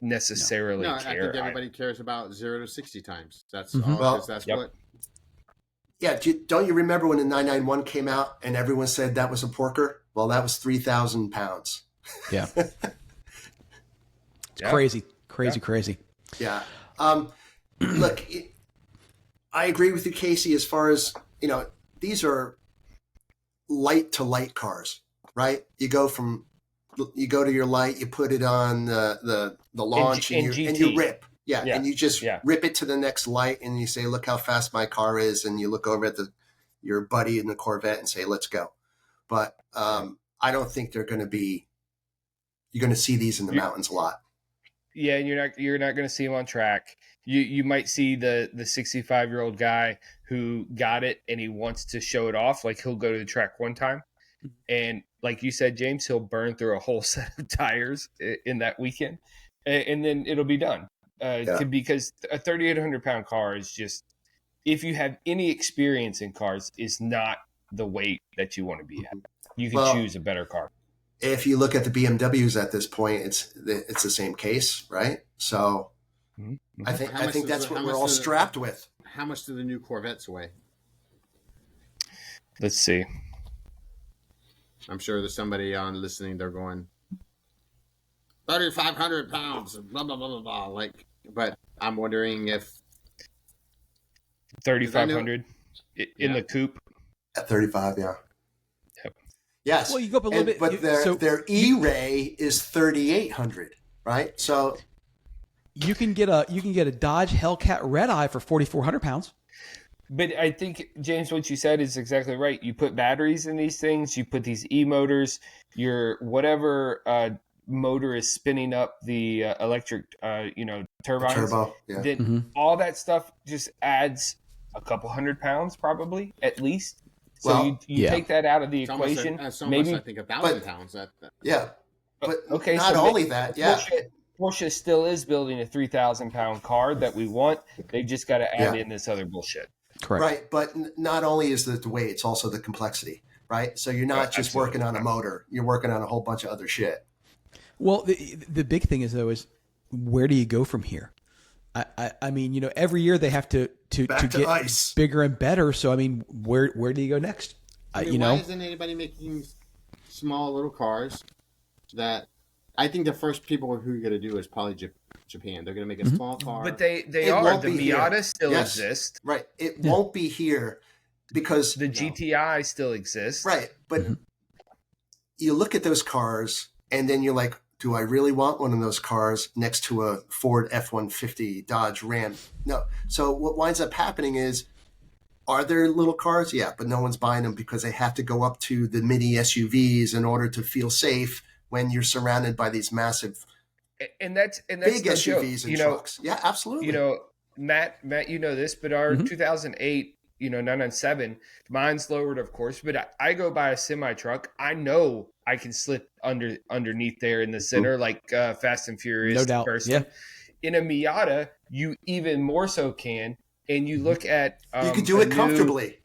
necessarily care. I think everybody cares about 0 to 60 times. That's all. That's what. Yeah, don't you remember when the 991 came out and everyone said that was a porker? Well, that was 3,000 pounds. Yeah. Crazy. Yeah. Look, I agree with you, Casey, as far as, these are light to light cars, right? You go to your light, you put it on the launch and you rip. Yeah, and you just rip it to the next light and you say, look how fast my car is. And you look over at your buddy in the Corvette and say, let's go. But I don't think you're going to see these in the mountains a lot. Yeah, and you're not going to see them on track. You might see the 65-year-old guy who got it and he wants to show it off. Like he'll go to the track one time. And like you said, James, he'll burn through a whole set of tires in that weekend. And then it'll be done. Because a 3,800 pound car is just, if you have any experience in cars, is not the weight that you want to be at. You can choose a better car. If you look at the BMWs at this point, it's the same case, right? So I think that's what we're all strapped with. How much do the new Corvettes weigh? Let's see. I'm sure there's somebody on listening. They're going 3,500 pounds, blah blah blah blah blah. But I'm wondering if 3,500 in the coupe. At 35, yeah. Yep. Yes. Well, you go up a little bit, but their E-Ray is 3,800, right? So you can get a Dodge Hellcat Red Eye for 4,400 pounds. But I think, James, what you said is exactly right. You put batteries in these things. You put these e-motors. Your whatever motor is spinning up the electric, turbines. Turbo, yeah. Then all that stuff just adds a couple hundred pounds, probably at least. So you take that out of the equation. Maybe I think 1,000 pounds. Yeah, but okay. Not only that, yeah. Porsche still is building a 3,000 pound car that we want. They just got to add in this other bullshit. Correct. Right, but not only is it the weight, it's also the complexity, right? So you're not just working on a motor; you're working on a whole bunch of other shit. Well, the big thing is where do you go from here? I mean, every year they have to get ice. Bigger and better. So I mean, where do you go next? Why isn't anybody making small little cars? That I think the first people who are going to do is probably Japan. They're going to make a small car. But they are. The Miata still exists. Right. It won't be here because the GTI still exists. Right. But you look at those cars and then you're like, do I really want one of those cars next to a Ford F-150 Dodge Ram? No. So what winds up happening is, are there little cars? Yeah, but no one's buying them because they have to go up to the mini SUVs in order to feel safe when you're surrounded by these massive and that's big SUVs joke. And trucks. Yeah, absolutely. Matt, you know this, but our 2008 997. Mine's lowered, of course, but I go by a semi truck. I know I can slip underneath there in the center, like Fast and Furious. No doubt. Person. Yeah. In a Miata, you even more so can. And you look at you could do it comfortably.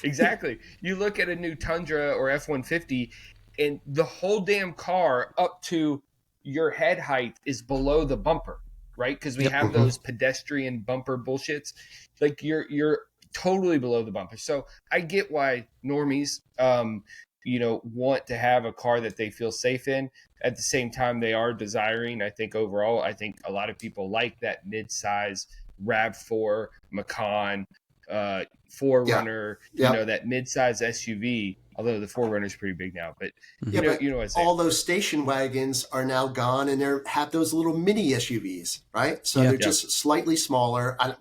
Exactly. You look at a new Tundra or F-150, and the whole damn car up to your head height is below the bumper, right? Because we have those pedestrian bumper bullshits. Like you're totally below the bumper. So I get why normies, want to have a car that they feel safe in. At the same time, they are desiring. I think overall, a lot of people like that mid-size RAV4 Macan. 4Runner, that mid-size SUV. Although the 4Runner is pretty big now, but all those station wagons are now gone, and they have those little mini SUVs, right? So they're just slightly smaller. I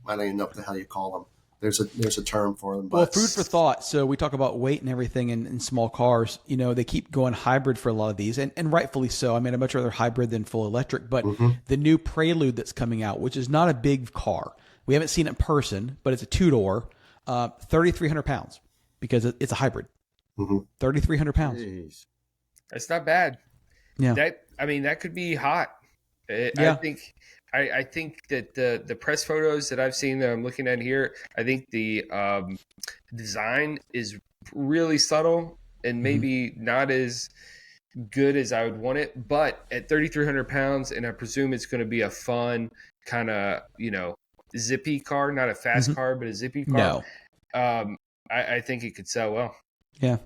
don't even know what the hell you call them. There's a term for them. But well, food for thought. So we talk about weight and everything in small cars. They keep going hybrid for a lot of these, and rightfully so. I mean, I'd much rather hybrid than full electric. But the new Prelude that's coming out, which is not a big car. We haven't seen it in person, but it's a 2-door, 3,300 pounds because it's a hybrid. 3,300 pounds. Jeez. That's not bad. Yeah. That could be hot. I think that the press photos that I've seen that I'm looking at here, I think the design is really subtle and maybe not as good as I would want it. But at 3,300 pounds, and I presume it's going to be a fun kind of, zippy car, not a fast car, but a zippy car. No. I think it could sell well. Yeah.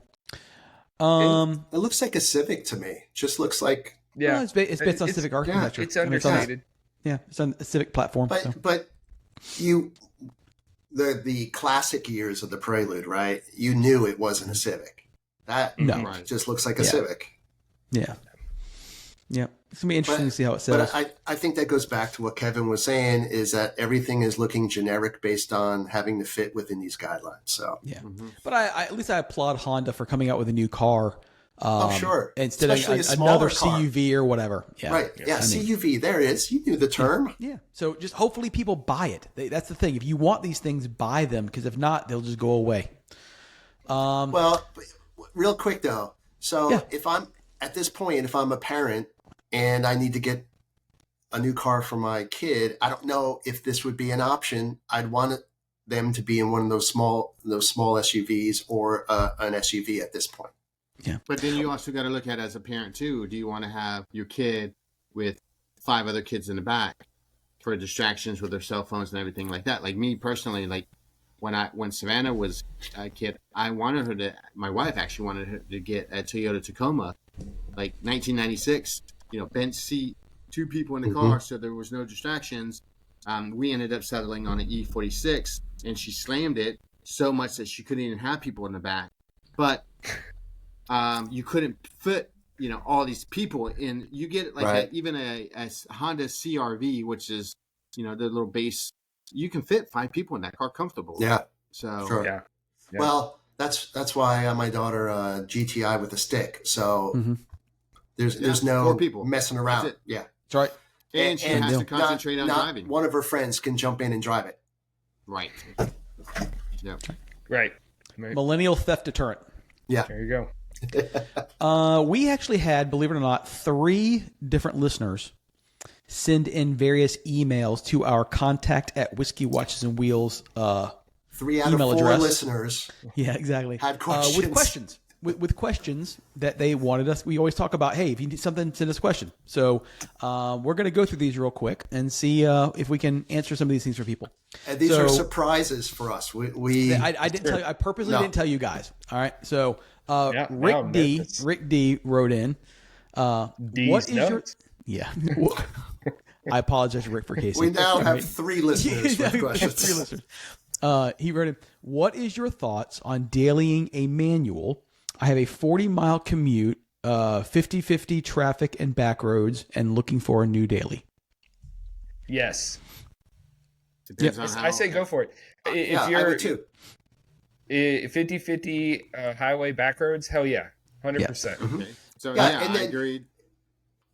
It looks like a Civic to me. Just looks like well, it's based on Civic architecture. It's understated. It's on a Civic platform. But the classic years of the Prelude, right? You knew it wasn't a Civic. That just looks like a Civic. Yeah. Yeah. It's going to be interesting to see how it sells. But I think that goes back to what Kevin was saying, is that everything is looking generic based on having to fit within these guidelines. So But at least I applaud Honda for coming out with a new car. Sure. Instead Especially of another CUV or whatever. Yeah. Right. Yeah. CUV. There it is. You knew the term. Yeah. So just hopefully people buy it. That's the thing. If you want these things, buy them, because if not, they'll just go away. Well, real quick though. So if I'm at this point, if I'm a parent and I need to get a new car for my kid, I don't know if this would be an option. I'd want them to be in one of those small SUVs or an SUV at this point. Yeah. But then you also got to look at it as a parent too. Do you want to have your kid with 5 other kids in the back for distractions with their cell phones and everything like that? Like me personally, like when Savannah was a kid, my wife actually wanted her to get a Toyota Tacoma, like 1996, bench seat, 2 people in the car, so there was no distractions. We ended up settling on an E46, and she slammed it so much that she couldn't even have people in the back. But you couldn't fit, all these people in. You get like even a Honda CRV, which is, the little base. You can fit 5 people in that car comfortably. Yeah. So sure. Yeah. Well, that's why I got my daughter a GTI with a stick. So there's no 4 people messing around. That's it. Yeah. That's right. And she has to concentrate on not driving. One of her friends can jump in and drive it. Right. Yeah. Right. Millennial theft deterrent. Yeah. There you go. We actually had, believe it or not, 3 different listeners send in various emails to our contact at Whiskey Watches and Wheels 3 out of 4 address. Listeners. Yeah, exactly. Had questions. With questions. With questions that they wanted us. We always talk about, hey, if you need something, send us a question. So we're going to go through these real quick and see if we can answer some of these things for people. And these are surprises for us. I didn't tell you. I purposely didn't tell you guys. All right. So Rick D wrote in. What is your? Yeah. I apologize to Rick for Casey. We now have 3 listeners with questions. 3 listeners. He wrote in, what is your thoughts on dailying a manual? I have a 40-mile commute, 50-50 traffic and back roads, and looking for a new daily. Yes. Depends on how, I say go for it. If I would too. 50-50 highway back roads, hell yeah. 100%. Okay. So and then, I agreed.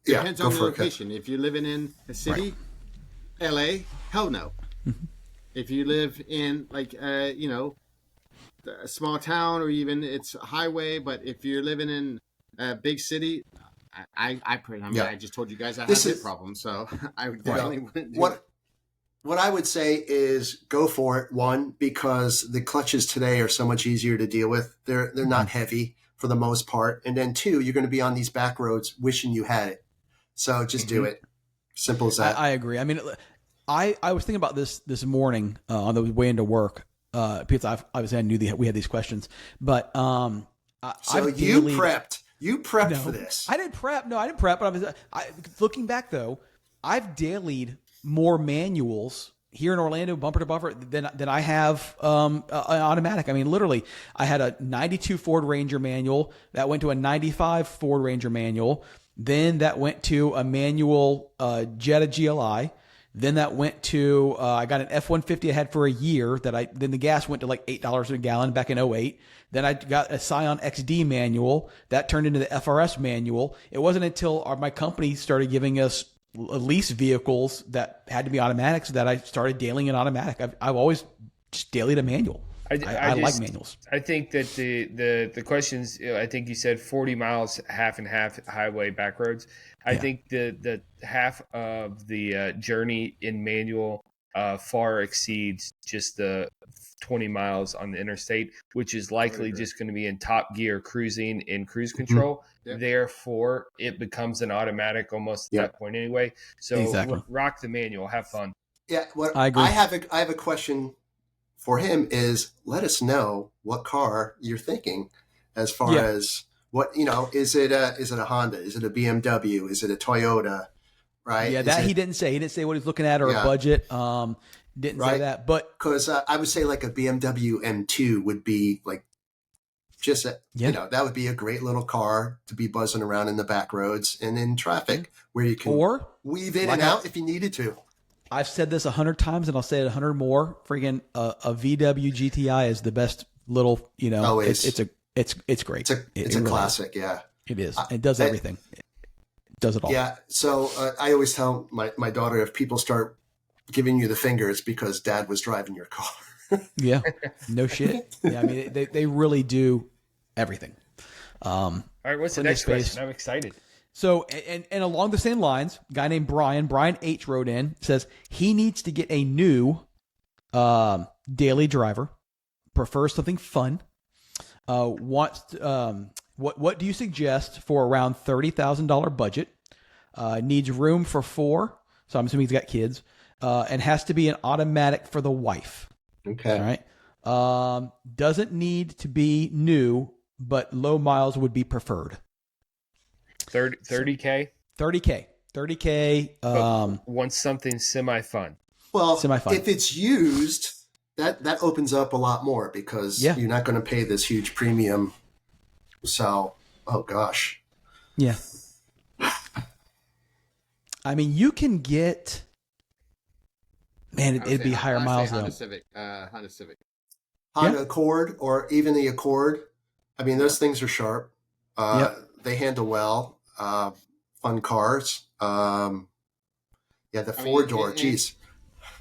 Yeah, Depends on the location. If you're living in a city, LA, hell no. if you live in like a small town, or even it's a highway, but if you're living in a big city, I just told you guys I have hip problems, so I would definitely wouldn't do it. What I would say is go for it. One, because the clutches today are so much easier to deal with. They're not heavy for the most part. And then two, you're going to be on these back roads wishing you had it. So just do it. Simple as that. I agree. I mean, I was thinking about this morning on the way into work because obviously I knew we had these questions, but you prepped. You prepped for this. I didn't prep. No, I didn't prep. But looking back though, I've dailied more manuals here in Orlando, bumper to bumper, than I have an automatic. I mean, literally, I had a 92 Ford Ranger manual that went to a 95 Ford Ranger manual. Then that went to a manual Jetta GLI. Then that went to I got an F-150 I had for a year. Then the gas went to like $8 a gallon back in 2008. Then I got a Scion XD manual that turned into the FRS manual. It wasn't until my company started giving us lease vehicles that had to be automatics that I started dailying an automatic. I've always just dailied a manual. I like manuals. I think that the questions, I think you said 40 miles, half and half highway back roads. I think the half of the journey in manual far exceeds just the 20 miles on the interstate, which is likely just going to be in top gear cruising in cruise control. Mm-hmm. Therefore, it becomes an automatic almost at that point anyway. So rock the manual, have fun. Yeah, I agree. I have a question for him is let us know what car you're thinking as far as what, is it a Honda? Is it a BMW? Is it a Toyota? Right. Yeah. He didn't say. He didn't say what he's looking at or a budget. Didn't say that, but because I would say like a BMW M2 would be like just, that would be a great little car to be buzzing around in the back roads and in traffic where you can weave in and out if you needed to. I've said this 100 times and I'll say it 100 more. Freaking a VW GTI is the best little, it's great. It's a classic. Yeah, it is. It does everything. It does it all. Yeah. So I always tell my daughter, if people start giving you the finger, it's because dad was driving your car. Yeah. No shit. Yeah. I mean, they really do everything. All right. What's the next question? I'm excited. So, and along the same lines, a guy named Brian H wrote in, says he needs to get a new daily driver, prefers something fun, what do you suggest for around $30,000 budget, needs room for 4, so I'm assuming he's got kids, and has to be an automatic for the wife. Okay. All right. Doesn't need to be new, but low miles would be preferred. 30K? 30K. Wants something semi-fun. Well, if it's used, that opens up a lot more because you're not going to pay this huge premium. So, oh gosh. Yeah. I mean, you can get, man, it'd be higher miles though. Honda Civic. Honda Accord or even the Accord. I mean, those things are sharp. They handle well. Fun cars. The 4-door. Geez.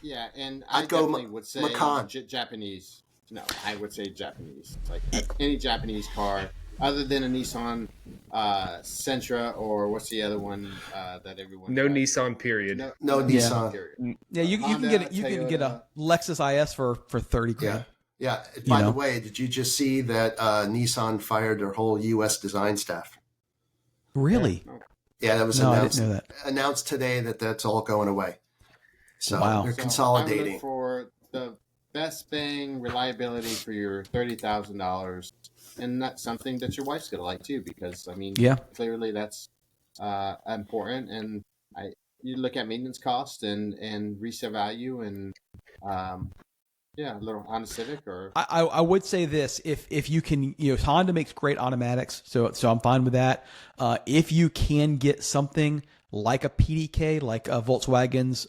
Yeah, and I definitely would say Japanese. No, I would say Japanese. Like any Japanese car, other than a Nissan Sentra or what's the other one that everyone? No Nissan. Period. No Nissan. Period. Yeah, you can get a Lexus IS for $30,000. Yeah. By the way, did you just see that Nissan fired their whole U.S. design staff? Really? Yeah, that was announced. I didn't know that. Announced today that's all going away. So they're consolidating. I would look for the best bang reliability for your $30,000, and that's something that your wife's gonna like too, because I mean, clearly that's important. And you look at maintenance cost and resale value and. A little Honda Civic or I would say this, if you can, Honda makes great automatics, so I'm fine with that. If you can get something like a PDK, like a Volkswagen's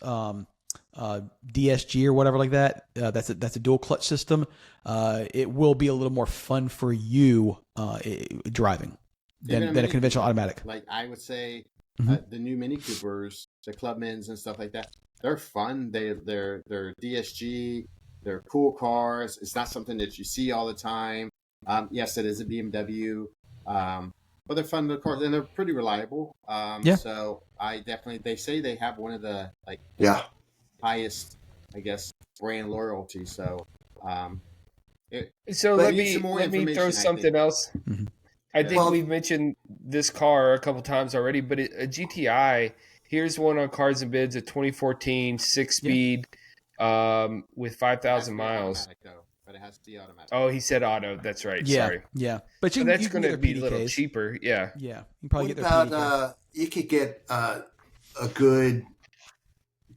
DSG or whatever like that, that's a dual clutch system. It will be a little more fun for you driving than a conventional automatic. Like I would say, the new Mini Coopers, the Clubmans and stuff like that. they're fun. They're DSG. They're cool cars. It's not something that you see all the time. Yes, it is a BMW, but they're fun little cars and they're pretty reliable. So I definitely. They say they have one of the highest, I guess, brand loyalty. So let me throw something else. Mm-hmm. I think we've mentioned this car a couple times already, but a GTI. Here's one on Cars and Bids, a 2014 6-speed with 5,000 miles. But it has to be automatic. Oh, he said auto. That's right. Yeah, Sorry. yeah. But that's going to be a little cheaper. Yeah. Yeah. You can probably what get their about you could get a good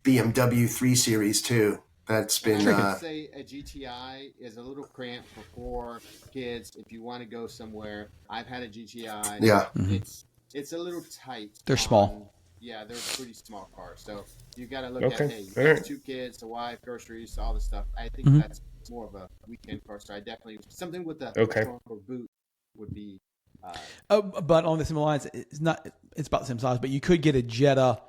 BMW 3 Series too. That's been. I would say a GTI is a little cramped for 4 kids. If you want to go somewhere, I've had a GTI. Yeah, it's a little tight. They're small. Yeah, they're pretty small cars. So you got to look at you got 2 kids, a wife, groceries, all this stuff. I think that's more of a weekend car. So I definitely something with a trunk or boot would be. But on the similar lines, it's not. It's about the same size. But you could get a Jetta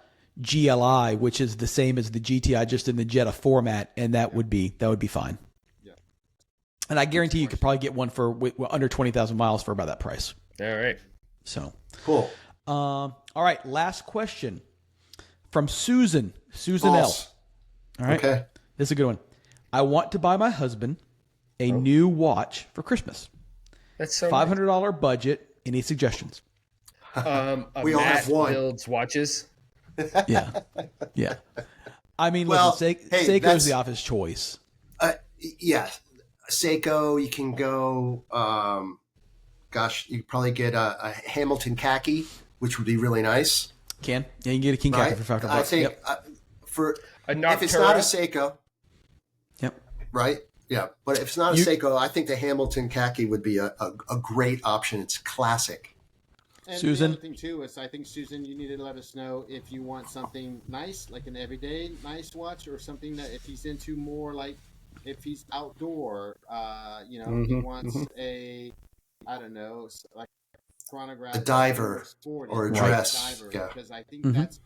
GLI, which is the same as the GTI, just in the Jetta format, and that would be fine. Yeah. And I guarantee you could probably get one for under 20,000 miles for about that price. All right. So cool. All right. Last question from Susan. Susan False. L. All right. Okay. This is a good one. I want to buy my husband a new watch for Christmas. That's so $500 budget. Any suggestions? We all have one. Builds watches. Yeah. I mean, well, listen, Seiko's the obvious choice. Yeah. Seiko, you can go, you could probably get a Hamilton khaki, which would be really nice. Yeah, you can get a King khaki for $500. I think if it's not a Seiko. Yep. Right? Yeah. But if it's not a Seiko, I think the Hamilton khaki would be a great option. It's classic. And Susan? the other thing too is, I think, Susan, you need to let us know if you want something nice, like an everyday nice watch, or something that if he's into more like if he's outdoor, he wants a, I don't know, like chronograph, a diver or a dress. Diver, yeah. Because I think that's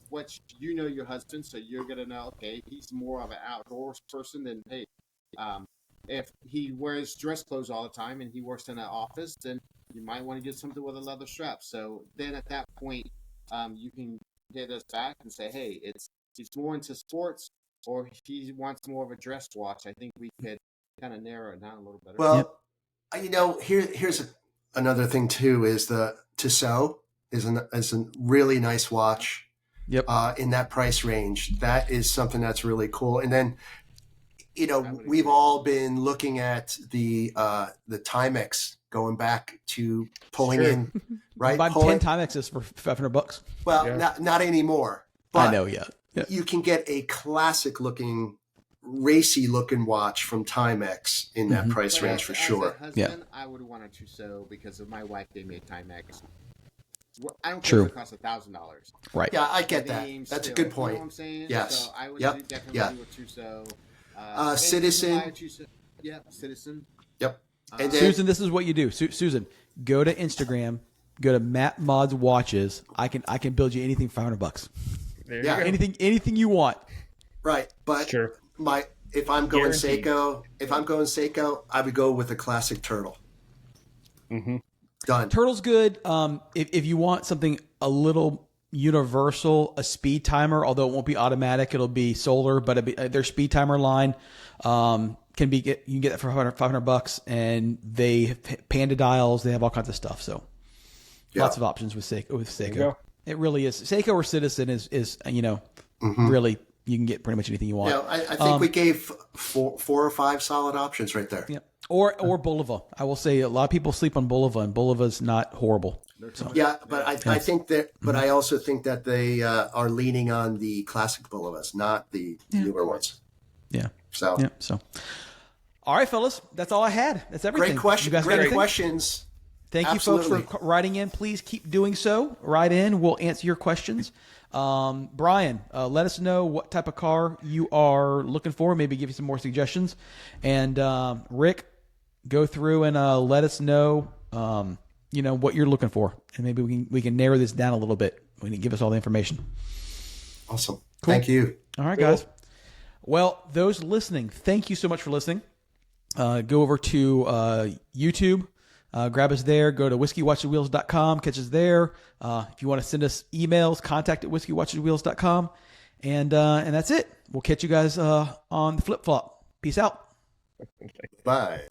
what your husband, so you're gonna know. Okay, he's more of an outdoors person than if he wears dress clothes all the time and he works in an office, then you might want to get something with a leather strap. So then at that point, you can hit us back and say, hey, he's more into sports, or if he wants more of a dress watch. I think we could kind of narrow it down a little better. Well, here's another thing too, is the Tissot is a really nice watch. Yep. In that price range. That is something that's really cool. And then, we've all been looking at the Timex, going back to pulling in, right? Buy 10 Timexes for $500. Well, not anymore. But I know, yeah. You can get a classic looking, racy looking watch from Timex in that price range for sure. Husband, I would want a Tissot because of my wife. They made Timex. I don't care if it costs $1,000. Right. Yeah, I get that. That's a good point. You know what I'm saying? Yes. So I would definitely do a Tissot. Citizen. Yeah, Citizen. Yep. And then, Susan, this is what you do. Susan, go to Instagram, go to Matt Mods Watches. I can build you anything for $500. There you go. Anything you want. Right, but if I'm going Seiko, I would go with a classic Turtle. Mm-hmm. Done. Turtle's good. If you want something a little universal, a speed timer, although it won't be automatic, it'll be solar, but their speed timer line you can get that for $500, and they have Panda dials, they have all kinds of stuff. So lots of options with Seiko. It really is. Seiko or Citizen is really, you can get pretty much anything you want. I think we gave 4 or 5 solid options right there. Yeah. Or Bulova. I will say a lot of people sleep on Bulova, and Bulova's not horrible. So. Yeah, but I think that, but I also think that they are leaning on the classic Bulovas, not the newer ones. Yeah. So. All right, fellas, that's all I had. That's everything. Great question. You guys Great questions. Thank you, folks, for writing in. Please keep doing so. Write in. We'll answer your questions. Brian, let us know what type of car you are looking for. Maybe give you some more suggestions. And Rick, go through and let us know, what you're looking for, and maybe we can narrow this down a little bit when you give us all the information. Awesome. Cool. Thank you. All right, guys. Well, those listening, thank you so much for listening. Go over to YouTube. Grab us there. Go to whiskeywatcheswheels.com. Catch us there. If you want to send us emails, contact at whiskeywatcheswheels.com. And that's it. We'll catch you guys on the flip-flop. Peace out. Bye.